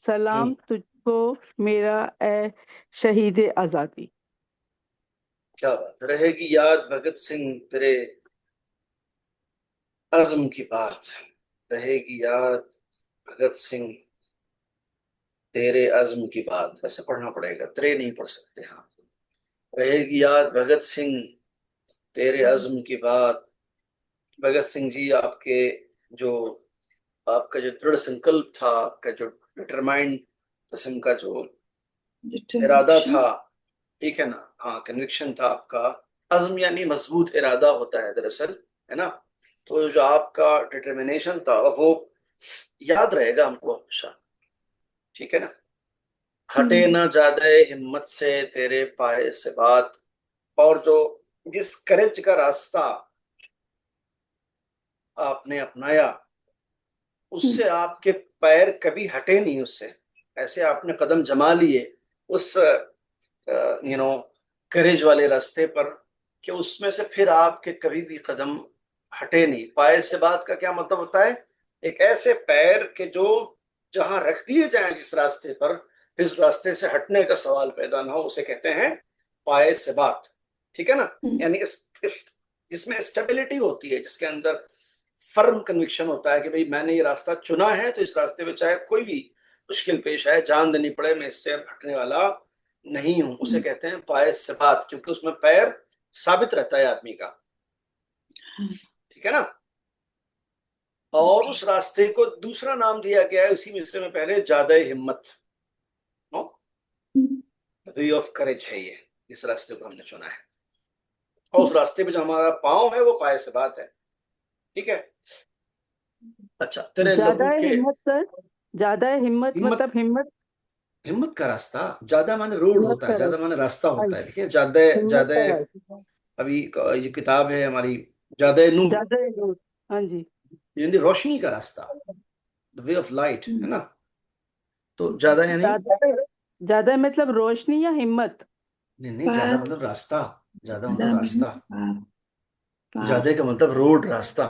सलाम तुझको मेरा ए शहीद आजादी। क्या बात, रहेगी याद भगत सिंह तेरे अज़्म की बात। रहेगी याद भगत सिंह तेरे अज़्म की बात, ऐसे पढ़ना पड़ेगा, तेरे नहीं पढ़ सकते। हाँ, रहेगी याद भगत सिंह तेरे अज़्म की बात। भगत सिंह जी, जो आपका जो दृढ़ संकल्प था, आपका जो डिटरमाइंड किस्म का जो इरादा था, ठीक है ना। हाँ, कन्विक्शन था आपका। अज़्म यानी मजबूत इरादा होता है दरअसल, है ना। तो जो आपका डिटर्मिनेशन था वो याद रहेगा हमको हमेशा, ठीक है ना। हटे हम्म, ना ज्यादा हिम्मत से तेरे पाए से बात। और जो जिस करेज का रास्ता आपने अपनाया, हम्म, उससे आपके पैर कभी हटे नहीं उससे। ऐसे आपने कदम जमा लिए उस करेज वाले रास्ते पर, कि उसमें से फिर आपके कभी भी कदम हटे नहीं। पाए से बात का क्या मतलब होता है? एक ऐसे पैर के जो जहां रख दिए जाएं जिस रास्ते पर, इस रास्ते से हटने का सवाल पैदा ना हो, उसे कहते हैं पाए से बात। ठीक है ना। हम्म, यानी इस जिसमें स्टेबिलिटी होती है, जिसके अंदर फर्म कन्विक्शन होता है कि भाई मैंने ये रास्ता चुना है, तो इस रास्ते में चाहे कोई भी मुश्किल पेश आए, जान देनी पड़े, मैं इससे अब हटने वाला नहीं हूं, उसे हम्म, कहते हैं पाए सबात, क्योंकि उसमें पैर साबित रहता है आदमी का। हाँ, ठीक है ना। और ओके। उस रास्ते को दूसरा नाम दिया गया है उसी मिसरे में पहले, ज्यादा हिम्मत। No, hmm, way of courage है ये, इस रास्ते को हमने चुना है। और उस रास्ते पे जो हमारा पांव है वो पाए से बात है। ठीक है। अच्छा, तेरे ज्यादा लहू के हिम्मत सर, ज्यादा हिम्मत हिम्मत, मतलब हिम्मत। हिम्मत का रास्ता। ज्यादा माने रोड हिम्मत होता है, करो। ज्यादा माने रास्ता हाँ, होता है। देखिए, ज्यादा हिम्मत ज्यादा का रास्ता। अभी ये किताब है हमारी, ज्यादा नूर, ज्यादा हिम्मत। हाँ जी। यानी रोशनी का रास्ता, द वे ऑफ लाइट, है हम्म, ना। तो ज्यादा यानी, ज्यादा, ज्यादा मतलब रोशनी या हिम्मत। नहीं नहीं, ज्यादा पाथ, मतलब रास्ता, ज्यादा मतलब pada रास्ता। means path, path. ज्यादा का मतलब रोड, रास्ता,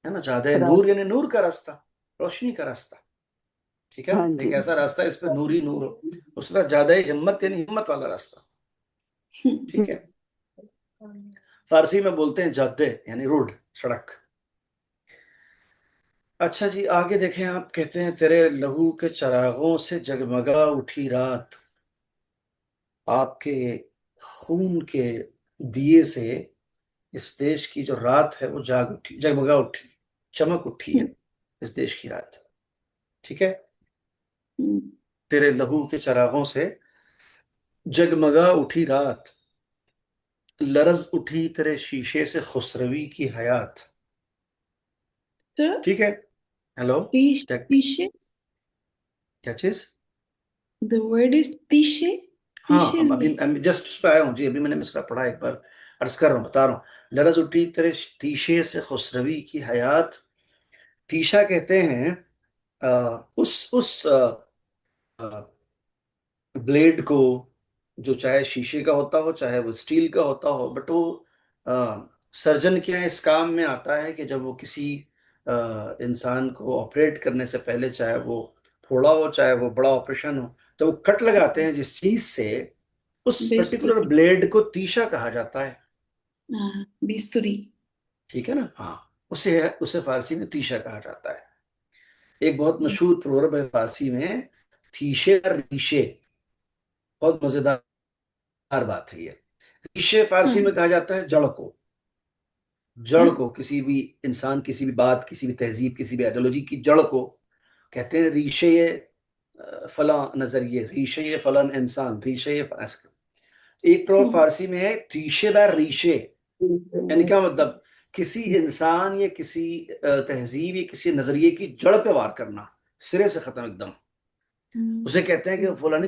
है ना। ज्यादा नूर रास्ता। यानी नूर का रास्ता, रोशनी का रास्ता। ठीक है। हाँ एक जी। ऐसा रास्ता इस पे नूर ही नूर हो। दूसरा ज्यादा हिम्मत यानी हिम्मत वाला रास्ता। जी। ठीक है। फारसी में बोलते हैं जादे यानी रोड, सड़क। अच्छा जी, आगे देखें। आप कहते हैं तेरे लहू के चरागों से जगमगा उठी रात। आपके खून के दिए से इस देश की जो रात है वो जाग उठी, जगमगा उठी, चमक उठी है इस देश की रात। ठीक है। हम्म, तेरे लहू के चरागों से जगमगा उठी रात, लरज उठी तेरे शीशे से खुसरवी की हयात। so, ठीक है। हेलो। क्या, tishe, क्या चीज? the word is tishe. हाँ, Tishe is अभी जस्ट उस पर आया हूँ जी, अभी मैंने मिसरा पढ़ा, एक बार अर्ज कर रहा हूँ, बता रहा हूँ। लरज उठी तेरे तीशे से खुसरवी की हयात। तीशा कहते हैं ब्लेड को, जो चाहे शीशे का होता हो चाहे वो स्टील का होता हो, बट वो सर्जन क्या इस काम में आता है कि जब वो किसी इंसान को ऑपरेट करने से पहले, चाहे वो फोड़ा हो चाहे वो बड़ा ऑपरेशन हो, जब वो कट लगाते हैं जिस चीज से, उस पर्टिकुलर bisturi. ब्लेड को तीशा कहा जाता है। Bisturi. ठीक है ना। हाँ, उसे उसे फारसी में तीशा कहा जाता है। एक बहुत मशहूर प्रोवर्ब है फारसी में, थीशे और रीशे। बहुत मजेदार बात है ये। रीशे फारसी में Hmm. कहा जाता है जड़ को। जड़ Huh? को, किसी भी इंसान, किसी भी बात, किसी भी तहजीब, किसी भी आइडियोलॉजी की जड़ को कहते हैं रीशे ये फला नजरिए, रीशे ये फलन इंसान, रीशे ये फला। एक प्रोवर्ब Hmm. फारसी में है तीशेदार रीशे। यानी क्या मतलब? किसी इंसान या किसी तहजीब या किसी नजरिए की जड़ पे वार करना, सिरे से खत्म एकदम। Hmm. उसे कहते हैं कि फलानी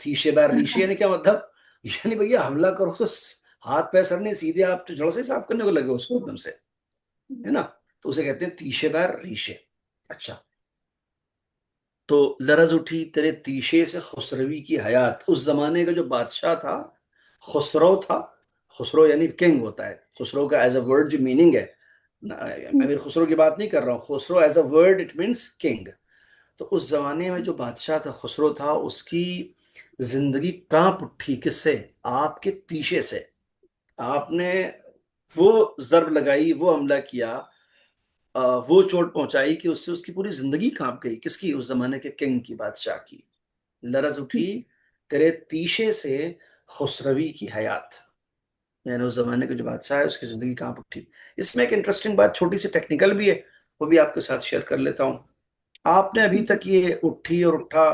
तीशे बैर रीशे यानी क्या मतलब? यानी भैया हमला करो तो हाथ पैर सर नहीं, सीधे आप तो जड़ से साफ करने को लगे उसको एकदम से, है ना। तो उसे कहते हैं तीशे बैर रीशे। अच्छा, तो लरज उठी तेरे तीशे से खुसरवी की हयात। उस जमाने का जो बादशाह था, खुसरो था। खुसरो यानी किंग होता है। खुसरो का एज अ वर्ड जो मीनिंग है, अमीर खुसरो की बात नहीं कर रहा हूँ, Khusro as a word it means king. तो उस जमाने में जो बादशाह था, खुसरो था, उसकी जिंदगी कांप उठी। किससे? आपके तीशे से। आपने वो जर्ब लगाई, वो हमला किया, वो चोट पहुंचाई कि उससे उसकी पूरी जिंदगी कांप गई। किसकी? उस जमाने के किंग की, बादशाह की। लरज उठी तेरे तीशे से खुसरवी की हयात, यानी उस जमाने के जो बादशाह है उसकी जिंदगी कांप उठी। इसमें एक इंटरेस्टिंग बात, छोटी सी टेक्निकल भी है, वो भी आपके साथ शेयर कर लेता हूँ। आपने अभी तक ये उठी और उठा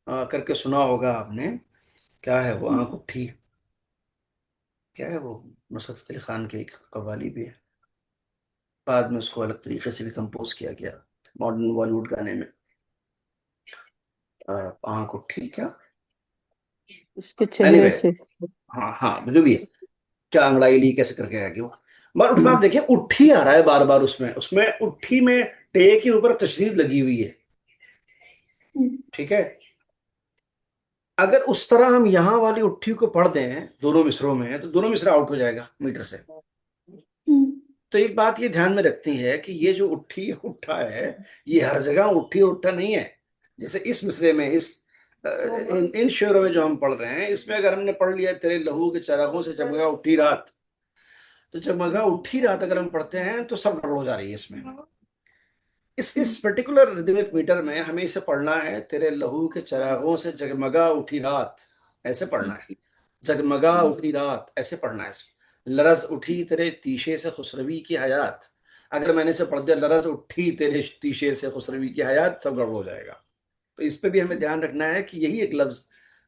करके सुना होगा आपने। क्या है वो आंख उठी? क्या है वो? नुसरत फतेह अली खान की एक कव्वाली भी है, बाद में उसको अलग तरीके से भी कंपोज किया गया मॉडर्न बॉलीवुड गाने में। आंख उठी क्या? उसके चेहरे एनीवे, से। हाँ हाँ जो भी है, क्या अंगड़ाई ली कैसे करके आएगी वो। मगर उसमें हम्म, आप देखिए उठी आ रहा है बार बार, उसमें उसमें उठी में टे के ऊपर तशदीद लगी हुई है। ठीक है, अगर उस तरह हम यहाँ वाली उठी को पढ़ दें दोनों मिसरों में, तो दोनों मिसरा आउट हो जाएगा मीटर से। तो एक बात ये ध्यान में रखती है कि ये जो उठी उठा है, ये हर जगह उठी और उठा नहीं है। जैसे इस मिसरे में, इन शेरों में जो हम पढ़ रहे हैं, इसमें अगर हमने पढ़ लिया तेरे लहू के चरागों से जगमगा उठी रात, तो जगमगा उठी रात अगर हम पढ़ते हैं तो सब गड़बड़ हो जा रही है इसमें। इस पर्टिकुलर रिदमिक मीटर में हमें इसे पढ़ना है तेरे लहू के चरागों से जगमगा उठी रात, ऐसे पढ़ना है। जगमगा उठी रात ऐसे पढ़ना है इसको। लरज उठी तेरे तीशे से खुसरवी की हयात, अगर मैंने इसे पढ़ दिया लरज उठी तेरे तीशे से खुसरवी की हयात, सब गड़बड़ हो जाएगा। तो इस पे भी हमें ध्यान रखना है कि यही एक लफ्ज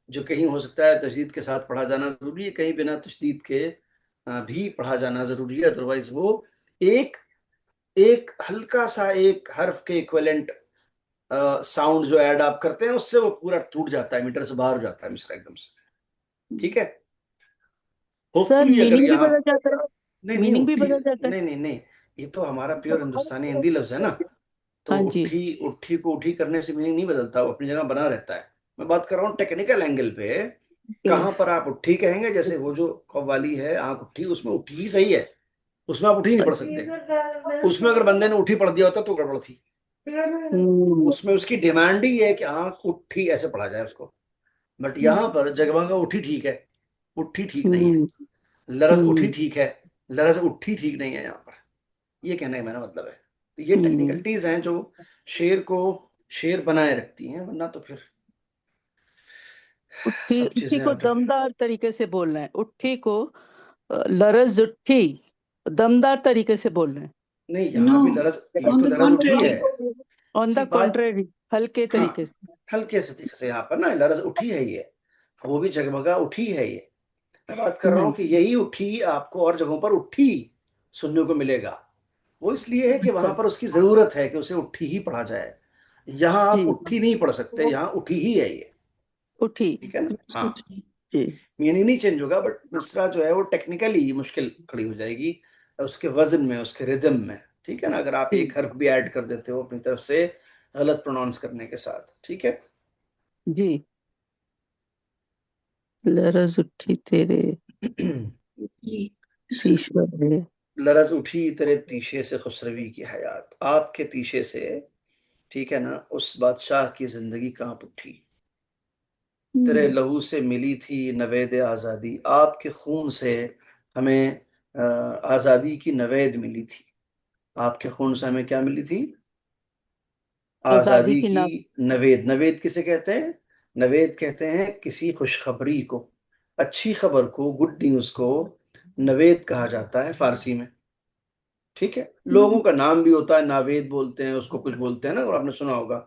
जो कहीं हो सकता है तशदीद के साथ पढ़ा जाना जरूरी है, कहीं बिना तशदीद के भी पढ़ा जाना जरूरी है। अदरवाइज वो एक एक हल्का सा एक हर्फ के इक्विवेलेंट साउंड जो ऐड आप करते हैं, उससे वो पूरा टूट जाता है, मीटर से बाहर हो जाता है मिसरा एकदम से। ठीक है, सर होपफुली अगर मीनिंग भी यहाँ, बदल जाता है। नहीं नहीं मीनिंग भी उठी, बदल जाता है। नहीं नहीं नहीं, ये तो हमारा प्योर हिंदुस्तानी हिंदी लफ्ज है ना। तो हाँ जी। उठी उठी को उठी करने से मीनिंग नहीं बदलता, वो अपनी जगह बना रहता है। मैं बात कर रहा हूँ टेक्निकल एंगल पे, कहाँ यस। पर आप उठी कहेंगे। जैसे वो जो कव्वाली है आंख उठी, उसमें उठी ही सही है, उसमें आप उठी नहीं पढ़ सकते। उसमें अगर बंदे ने उठी पढ़ दिया होता तो गड़बड़ थी। उसमें उसकी डिमांड ही है कि आंख उठी ऐसे पढ़ा जाए उसको। बट यहाँ पर जगमगा उठी ठीक है, उठी ठीक नहीं है। हम्म, लरज उठी हम्म, ठीक है, लरज उठी ठीक नहीं है यहाँ पर। ये कहने का मेरा मतलब है। तो ये हम्म। टेक्निकलिटीज हैं जो शेर को शेर बनाए रखती हैं, वरना तो फिर उठी सब उठी चीजें को आगे। दमदार तरीके से बोलना है। उठी को लरज उठी दमदार तरीके से बोलना है। नहीं यहाँ भी No, लरज, ये on तो the लरज उठी है। contrary. ऑन सी द बात, कॉन्ट्रेरी, हल्के हाँ, तरीके से। हल्के से तरीके से यहाँ पर ना लरज उठी है ये, वो भी जगमगा उठी है ये। मैं बात कर रहा हाँ हूँ कि यही उठी आपको और जगहों पर उठी सुनने को मिलेगा। वो इसलिए है कि वहां अच्छा पर उसकी जरूरत है कि उसे उठी ही पढ़ा जाए। यहाँ जी। आप उठी नहीं पढ़ सकते, यहाँ उठी ही है ये। उठी। ठीक है ना, It's हाँ। okay. जी मीनिंग नहीं चेंज होगा, बट मिसरा जो है वो टेक्निकली मुश्किल खड़ी हो जाएगी उसके वजन में, उसके रिदम में। ठीक है ना, अगर आप जी एक हर्फ भी ऐड कर देते हो अपनी तरफ से गलत प्रोनाउंस करने के साथ। ठीक है, जी। लरज उठी तेरे तीसरा है। लरज उठी तेरे तीशे से खुसरवी की हयात, आपके तीशे से, ठीक है ना, उस बादशाह की जिंदगी कांप उठी। तेरे लहू से मिली थी नवेद आज़ादी, आपके खून से हमें आज़ादी की नवेद मिली थी। आपके खून से हमें क्या मिली थी? आजादी आज़ादी की की नाम। नवेद। नवेद किसे कहते हैं? नवेद कहते हैं किसी खुशखबरी को, अच्छी खबर को, गुड न्यूज़ को नवेद कहा जाता है फारसी में। ठीक है, लोगों का नाम भी होता है, नावेद बोलते हैं उसको, कुछ बोलते हैं ना, और आपने सुना होगा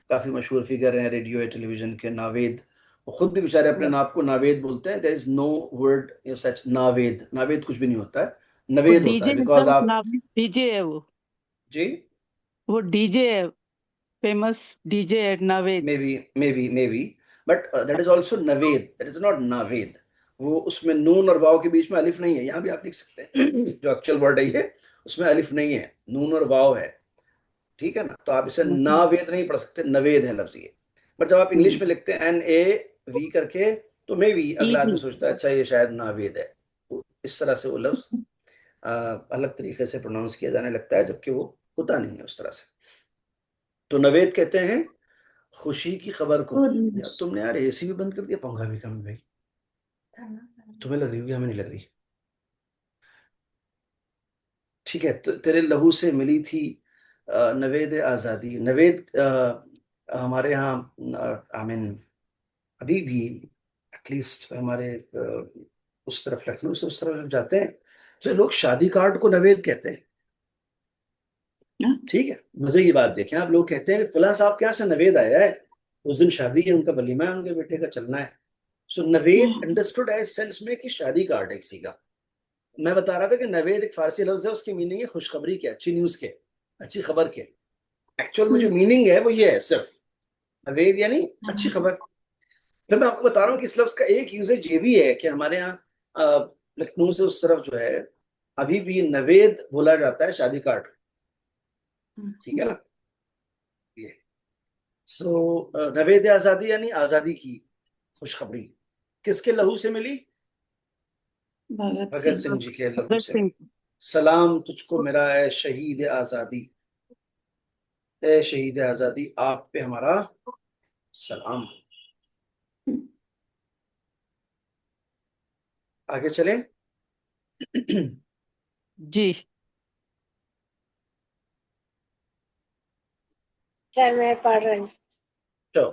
काफी मशहूर फिगर हैं रेडियो या टेलीविजन के, नावेद। वो खुद भी बेचारे अपने नाम को नावेद बोलते हैं। देयर इज नो वर्ड सच नावेद, नावेद कुछ भी नहीं होता है, वो नवेद होता डीजे है। है बिकॉज सर, आप, नाम डीजे है वो। जी, वो डीजे है, फेमस डीजे है Naved. May be, but that is also Naved, that is not Naved. वो उसमें नून और वाव के बीच में अलिफ नहीं है, यहाँ भी आप देख सकते हैं जो एक्चुअल वर्ड है ये, उसमें अलिफ नहीं है, नून और वाव है। ठीक है ना, तो आप इसे नावेद नहीं पढ़ सकते, नवेद है लफ्ज ये। बट जब आप इंग्लिश में लिखते हैं NAV करके, तो मे भी अगला आदमी सोचता है अच्छा ये शायद नावेद है। तो इस तरह से वो लफ्ज अलग तरीके से प्रोनाउंस किया जाने लगता है, जबकि वो होता नहीं है उस तरह से। तो नवेद कहते हैं खुशी की खबर को। Good यार news. तुमने यार AC भी बंद कर दिया, पंखा भी कम है भाई, तुम्हें लग रही होगी, हमें नहीं लग रही। ठीक है, तो तेरे लहू से मिली थी नवेद आज़ादी। नवेद हमारे यहाँ आई मीन अभी भी एटलीस्ट हमारे उस तरफ, लखनऊ से उस तरफ जब जाते हैं तो लोग शादी कार्ड को नवेद कहते हैं। Huh? ठीक है, मजे की बात देखें आप, लोग कहते हैं कि फला साहब के यहाँ से नवेद आया है, उस दिन शादी है, उनका वलीमा है, उनके बेटे का चलना है। सो नवेद अंडरस्टूड एज सेंस में कि शादी कार्ड है किसी का। मैं बता रहा था कि नवेद एक फारसी लफ्ज है, उसकी मीनिंग है खुशखबरी के, अच्छी न्यूज के, अच्छी खबर के। एक्चुअल में जो मीनिंग है वो ये है सिर्फ, नवेद यानी अच्छी खबर। फिर मैं आपको बता रहा हूँ कि इस लफ्ज का एक यूजेज ये भी है कि हमारे यहाँ लखनऊ से उस तरफ जो है अभी भी नवेद बोला जाता है शादी कार्ड। ठीक है ना ये। सो नवेद आजादी यानी आजादी की खुशखबरी किसके लहू से मिली? भगत भगत सिंह। सिंह जी के लहू भगत से सिंह। मिली। सलाम तुझको मेरा है शहीद आजादी, ए शहीद आजादी आप पे हमारा सलाम। आगे चलें। जी। सर मैं पढ़ रही हूँ। तो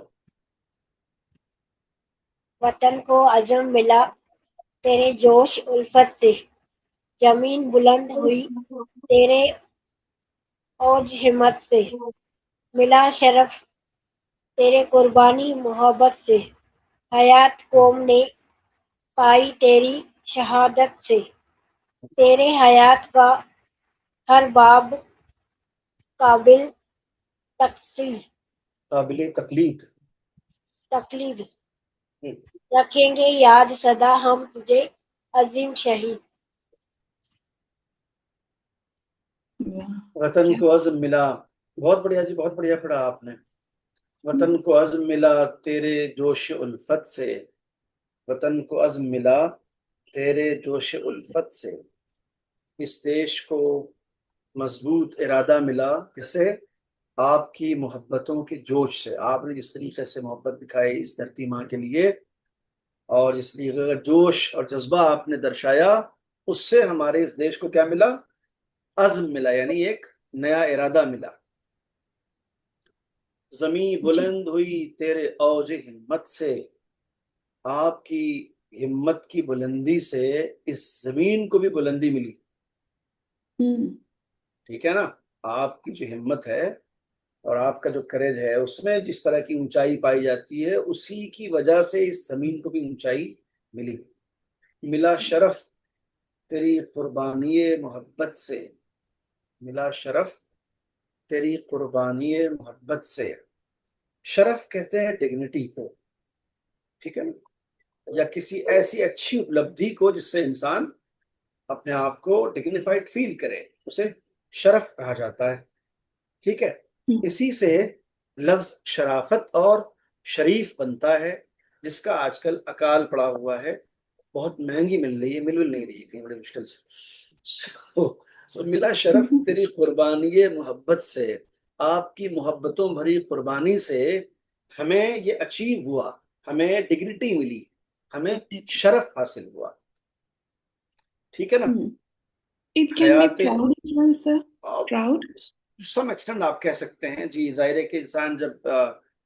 वतन को अज़म मिला तेरे जोश उल्फत से, जमीन बुलंद हुई तेरे औज हिम्मत से, मिला शरफ तेरे कुर्बानी मोहब्बत से, हयात कौम ने पाई तेरी शहादत से, तेरे हयात का हर बाब काबिल तकसीर काबिल तकलीद। तकलीद, रखेंगे याद सदा हम तुझे अजीम शहीद। वतन को अज़्म मिला, बहुत बढ़िया जी, बहुत बढ़िया पढ़ा आपने। वतन को अज़्म मिला तेरे जोश उल्फत से, वतन को अज़्म मिला तेरे जोश उल्फत से, इस देश को मजबूत इरादा मिला किससे? आपकी मोहब्बतों के जोश से। आपने जिस तरीके से मोहब्बत दिखाई इस धरती माँ के लिए, और जिस तरीके का जोश और जज्बा आपने दर्शाया, उससे हमारे इस देश को क्या मिला? अज़्म मिला, यानी एक नया इरादा मिला। जमी बुलंद हुई तेरे औज हिम्मत से, आपकी हिम्मत की बुलंदी से इस जमीन को भी बुलंदी मिली। ठीक है ना? आपकी जो हिम्मत है और आपका जो करेज है उसमें जिस तरह की ऊंचाई पाई जाती है, उसी की वजह से इस जमीन को भी ऊंचाई मिली। मिला शरफ तेरी कुर्बानी मोहब्बत से, मिला शरफ तेरी कुर्बानी मोहब्बत से। शरफ कहते हैं डिग्निटी को, ठीक है ना, या किसी ऐसी अच्छी उपलब्धि को जिससे इंसान अपने आप को डिग्निफाइड फील करे, उसे शरफ कहा जाता है। ठीक है, इसी से लफ्ज शराफत और शरीफ बनता है, जिसका आजकल अकाल पड़ा हुआ है, बहुत महंगी मिल रही है, मिल नहीं रही है कहीं, बड़ी मुश्किल से। so मिला शरफ तेरी कुर्बानी मोहब्बत से, आपकी मोहब्बतों भरी कुर्बानी से हमें ये अचीव हुआ, हमें डिग्निटी मिली, हमें शरफ हासिल हुआ। ठीक है ना? It can be हयात proud as well, sir. Proud. Some extend आप कह सकते हैं जी। जाहिर है कि इंसान जब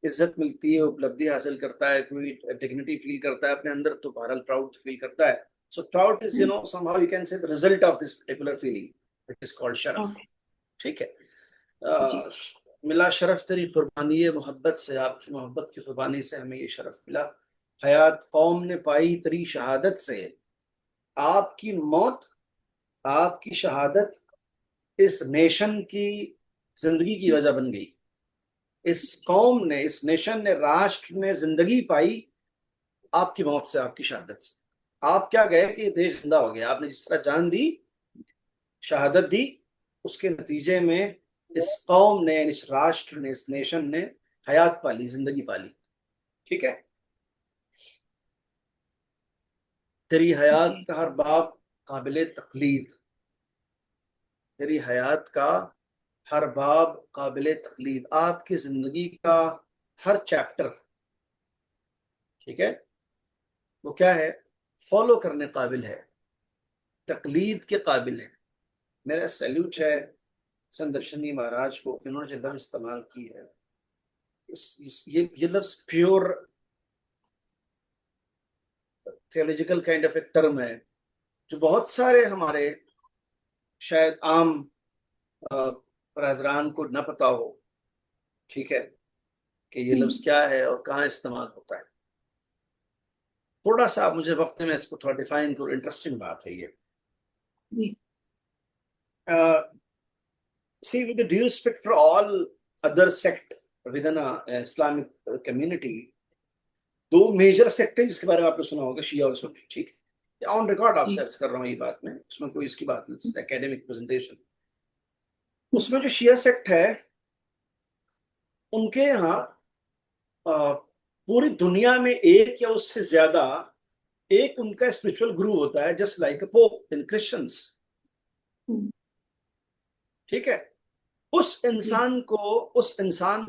इज्जत मिलती है, उपलब्धि हासिल करता है, कोई डिग्निटी फील करता है अपने अंदर, तो बहरहाल प्राउड फील करता है। So proud is somehow you can say the result of this particular feeling, which is called Sharaf. Okay. ठीक है। जी। मिला शरफ तेरी कुर्बानी मोहब्बत से, आपकी मोहब्बत की कुर्बानी से हमें ये शरफ मिला। हयात कौम ने पाई तेरी शहादत से, आपकी मौत, आपकी शहादत इस नेशन की जिंदगी की वजह बन गई। इस कौम ने, इस नेशन ने, राष्ट्र ने जिंदगी पाई आपकी मौत से, आपकी शहादत से। आप क्या गए कि देश जिंदा हो गया, आपने जिस तरह जान दी, शहादत दी, उसके नतीजे में इस कौम ने, इस राष्ट्र ने, इस नेशन ने हयात पाली, जिंदगी पाली। ठीक है। तेरी हयात का हर बाब काबिल तकलीद, तेरी हयात का हर बाब काबिल तकलीद, आपकी जिंदगी का हर चैप्टर, ठीक है, वो क्या है? फॉलो करने काबिल है, तकलीद के काबिल है। मेरा सैल्यूट है संदर्शनी महाराज को, इन्होंने जो लफ्ज इस्तेमाल की है, ये लफ्ज प्योर थियोलॉजिकल काइंड ऑफ एक टर्म है, जो बहुत सारे हमारे शायद आम बरादरान को न पता हो। ठीक है, कि ये लफ्ज क्या है और कहाँ इस्तेमाल होता है। थोड़ा सा मुझे वक्त में इसको थोड़ा डिफाइन करूँ, इंटरेस्टिंग बात है ये। जी। See, with the due respect for all other sect within a Islamic community, दो मेजर सेक्ट है जिसके बारे में आपने सुना होगा, शिया और सुन्नी, ठीक है, ऑन रिकॉर्ड आपसे जी। अर्ज कर रहा हूँ ये बात में, उसमें कोई इसकी बात नहीं, एकेडमिक प्रेजेंटेशन। उसमें जो शिया सेक्ट है उनके यहाँ पूरी दुनिया में एक या उससे ज्यादा एक उनका स्पिरिचुअल गुरु होता है, जस्ट लाइक अ पोप इन क्रिश्चियंस, ठीक है। उस इंसान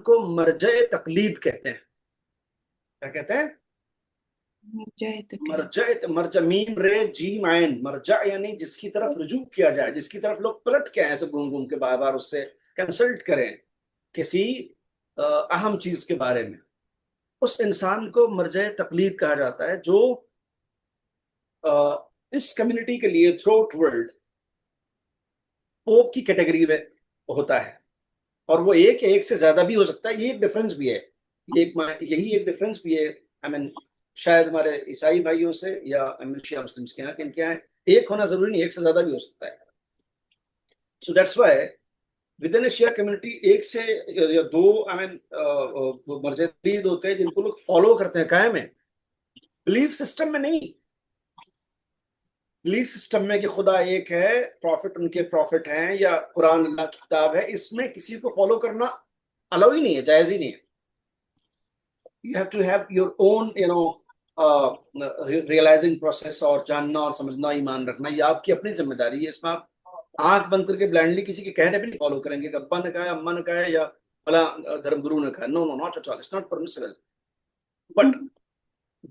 को मरजे तकलीद कहते हैं। क्या कहते हैं? मरजा, मीम रे जीम आयन, मरजा यानी जिसकी तरफ रुजू किया जाए, जिसकी तरफ लोग पलट के आए, ऐसे घूम घूम के बार बार उससे कंसल्ट करें किसी अहम चीज के बारे में। उस इंसान को मरजा तकलीद कहा जाता है, जो इस कम्युनिटी के लिए थ्रू आउट वर्ल्ड पोप की कैटेगरी में होता है। और वो एक से ज्यादा भी हो सकता है, ये एक डिफरेंस भी है, यही एक डिफरेंस भी है। आई मीन शायद हमारे ईसाई भाइयों से या शिया मुस्लिम्स के यहाँ, इनके यहाँ एक होना जरूरी नहीं, एक से ज्यादा भी हो सकता है। So that's why within Shia community एक से या दो आई मीन मर्ज़ होते हैं जिनको लोग फॉलो करते हैं कायम है। बिलीफ सिस्टम में नहीं, बिलीफ सिस्टम में कि खुदा एक है, प्रॉफिट उनके प्रॉफिट हैं या कुरान अल्लाह की किताब है, इसमें किसी को फॉलो करना अलाउ ही नहीं है, जायज ही नहीं है। You have to have your own realising process, और जानना और समझना, ईमान रखना, ये आपकी अपनी जिम्मेदारी है। इसमें आप आंख बंद करके ब्लाइंडली किसी के कहने पे नहीं फॉलो करेंगे, अब्बा ने कहा, अम्मा ने कहा या भला धर्मगुरु ने कहा, no no, not at all, it's not permissible. But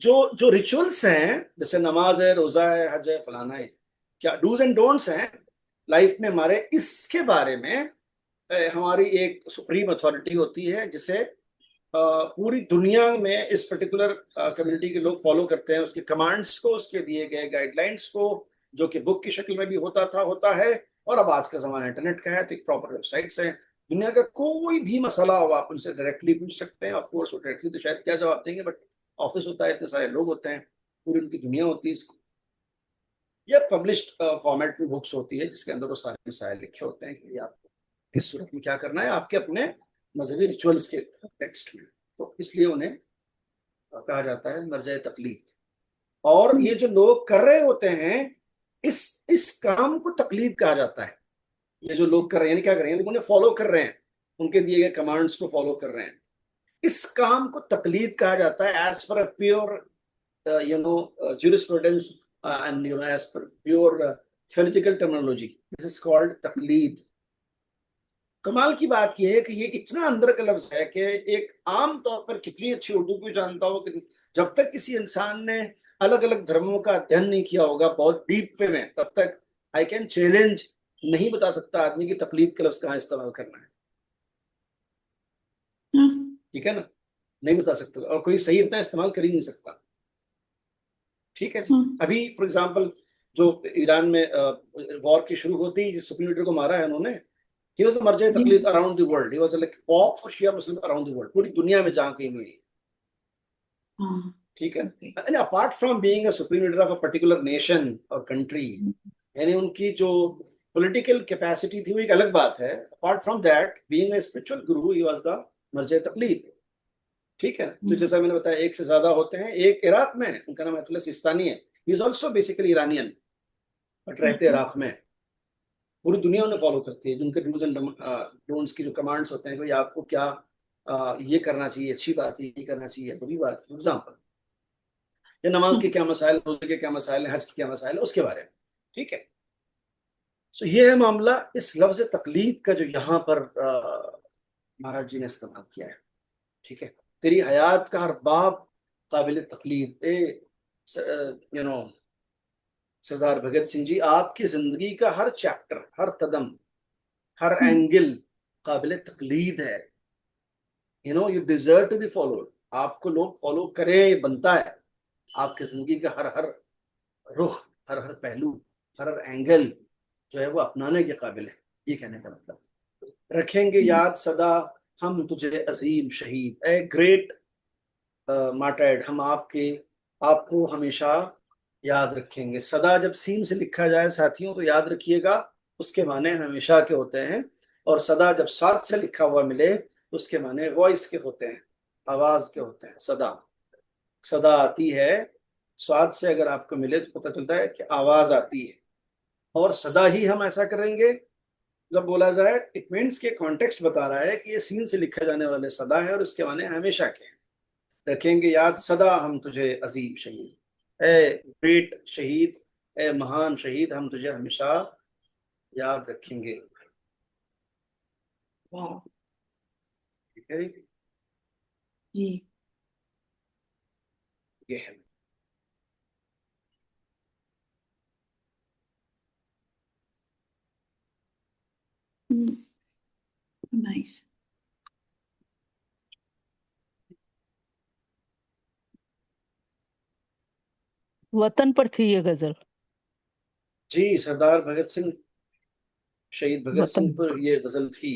जो रिचुअल्स हैं, जैसे नमाज है, रोजा है, हज है, फलाना है, क्या डूज एंड डोंट्स हैं लाइफ में हमारे, इसके बारे में हमारी एक सुप्रीम अथॉरिटी होती है जिसे पूरी दुनिया में इस पर्टिकुलर कम्युनिटी के लोग फॉलो करते हैं, उसके कमांड्स को, उसके दिए गए गाइडलाइंस को, जो कि बुक की शक्ल में भी होता है, और अब आज का जमाना इंटरनेट का है तो एक प्रॉपर वेबसाइट्स हैं। दुनिया का कोई भी मसला हो आप उनसे डायरेक्टली पूछ सकते हैं। ऑफ कोर्स वो डायरेक्टली तो शायद क्या जवाब देंगे, बट ऑफिस होता है, इतने सारे लोग होते हैं, पूरी उनकी दुनिया होती है इसको, या पब्लिश्ड फॉर्मेट में बुक्स होती है जिसके अंदर वो सारे मसाइल लिखे होते हैं कि आपको किस सूरत में क्या करना है आपके अपने मजहबी रिचुअल्स के टेक्स्ट में। तो इसलिए उन्हें कहा जाता है मर्ज़े तकलीद। और ये जो लोग कर रहे होते हैं इस काम को तकलीद कहा जाता है। ये जो लोग कर रहे हैं, क्या कर रहे हैं, उन्हें फॉलो कर रहे हैं, उनके दिए गए कमांड्स को फॉलो कर रहे हैं, इस काम को तकलीद कहा जाता है, as per pure jurisprudence and as per pure theological terminology, this is called तकलीद। कमाल की बात यह है कि ये इतना अंदर का लफ्ज है कि एक आम तौर पर कितनी अच्छी उर्दू को जानता हो कि जब तक किसी इंसान ने अलग अलग धर्मों का अध्ययन नहीं किया होगा बहुत डीप पे में, तब तक आई कैन चैलेंज नहीं बता सकता आदमी की तकलीद का लफ्ज कहाँ इस्तेमाल करना है। ठीक है ना, नहीं बता सकता, और कोई सही इतना इस्तेमाल कर ही नहीं सकता। ठीक है जी। अभी फॉर एग्जांपल जो ईरान में वॉर की शुरू होती है, जिस सुप्रीम लीडर को मारा है उन्होंने, he was the marja taqlid around the world, he was like pop for Shia Muslim around the world, पूरी दुनिया में जहाँ कहीं हुई। ठीक है। and apart from being a supreme leader of a particular nation or country, यानी उनकी जो political capacity थी वो एक अलग बात है। apart from that, being a spiritual guru, he was the marja taqlid। ठीक है। तो जैसा मैंने बताया एक से ज्यादा होते हैं, एक इराक में, उनका नाम अयतुल्लाह सिस्तानी है, he is also basically Iranian but रहते इराक में। पूरी दुनिया उन्हें फॉलो करती है, जिनके डूज एंड डोंट्स की जो कमांड्स होते हैं, भाई आपको क्या ये करना चाहिए, अच्छी बात है, ये करना चाहिए, बुरी बात है। एग्जाम्पल, ये नमाज के क्या मसाइल, रोजे के क्या मसाइल, हज के क्या मसाइल है, उसके बारे में। ठीक है। सो ये है मामला इस लफ्ज तकलीद का जो यहाँ पर महाराज जी ने इस्तेमाल किया है। ठीक है। तेरी हयात का हर बाब काबिल तकलीद, सरदार भगत सिंह जी, आपकी जिंदगी का हर चैप्टर, हर कदम, हर एंगल काबिल तकलीद है। You deserve to be followed, आपको लोग फॉलो करें, ये बनता है। आपकी जिंदगी का हर हर रुख, हर हर पहलू, हर हर एंगल जो है वो अपनाने के काबिल है। ये कहने का मतलब, रखेंगे याद सदा हम तुझे अजीम शहीद, ए ग्रेट मार्टायर्ड, हम आपके आपको हमेशा याद रखेंगे। सदा जब सीन से लिखा जाए साथियों तो याद रखिएगा उसके माने हमेशा के होते हैं, और सदा जब साथ से लिखा हुआ मिले तो उसके माने वॉइस के होते हैं, आवाज के होते हैं। सदा सदा आती है, स्वाद से अगर आपको मिले तो पता चलता है कि आवाज आती है। और सदा ही हम ऐसा करेंगे जब बोला जाए, इट मीन्स के कॉन्टेक्स्ट बता रहा है कि ये सीन से लिखा जाने वाले सदा है और इसके माने हमेशा के हैं। रखेंगे याद सदा हम तुझे अजीम शहीद, ए ग्रेट शहीद, ए महान शहीद, हम तुझे हमेशा याद रखेंगे। Wow. ठीक है, जी। ये है। Nice. वतन पर थी ये गजल। जी, सरदार भगत सिंह, शहीद भगत सिंह वतन। पर ये गजल थी।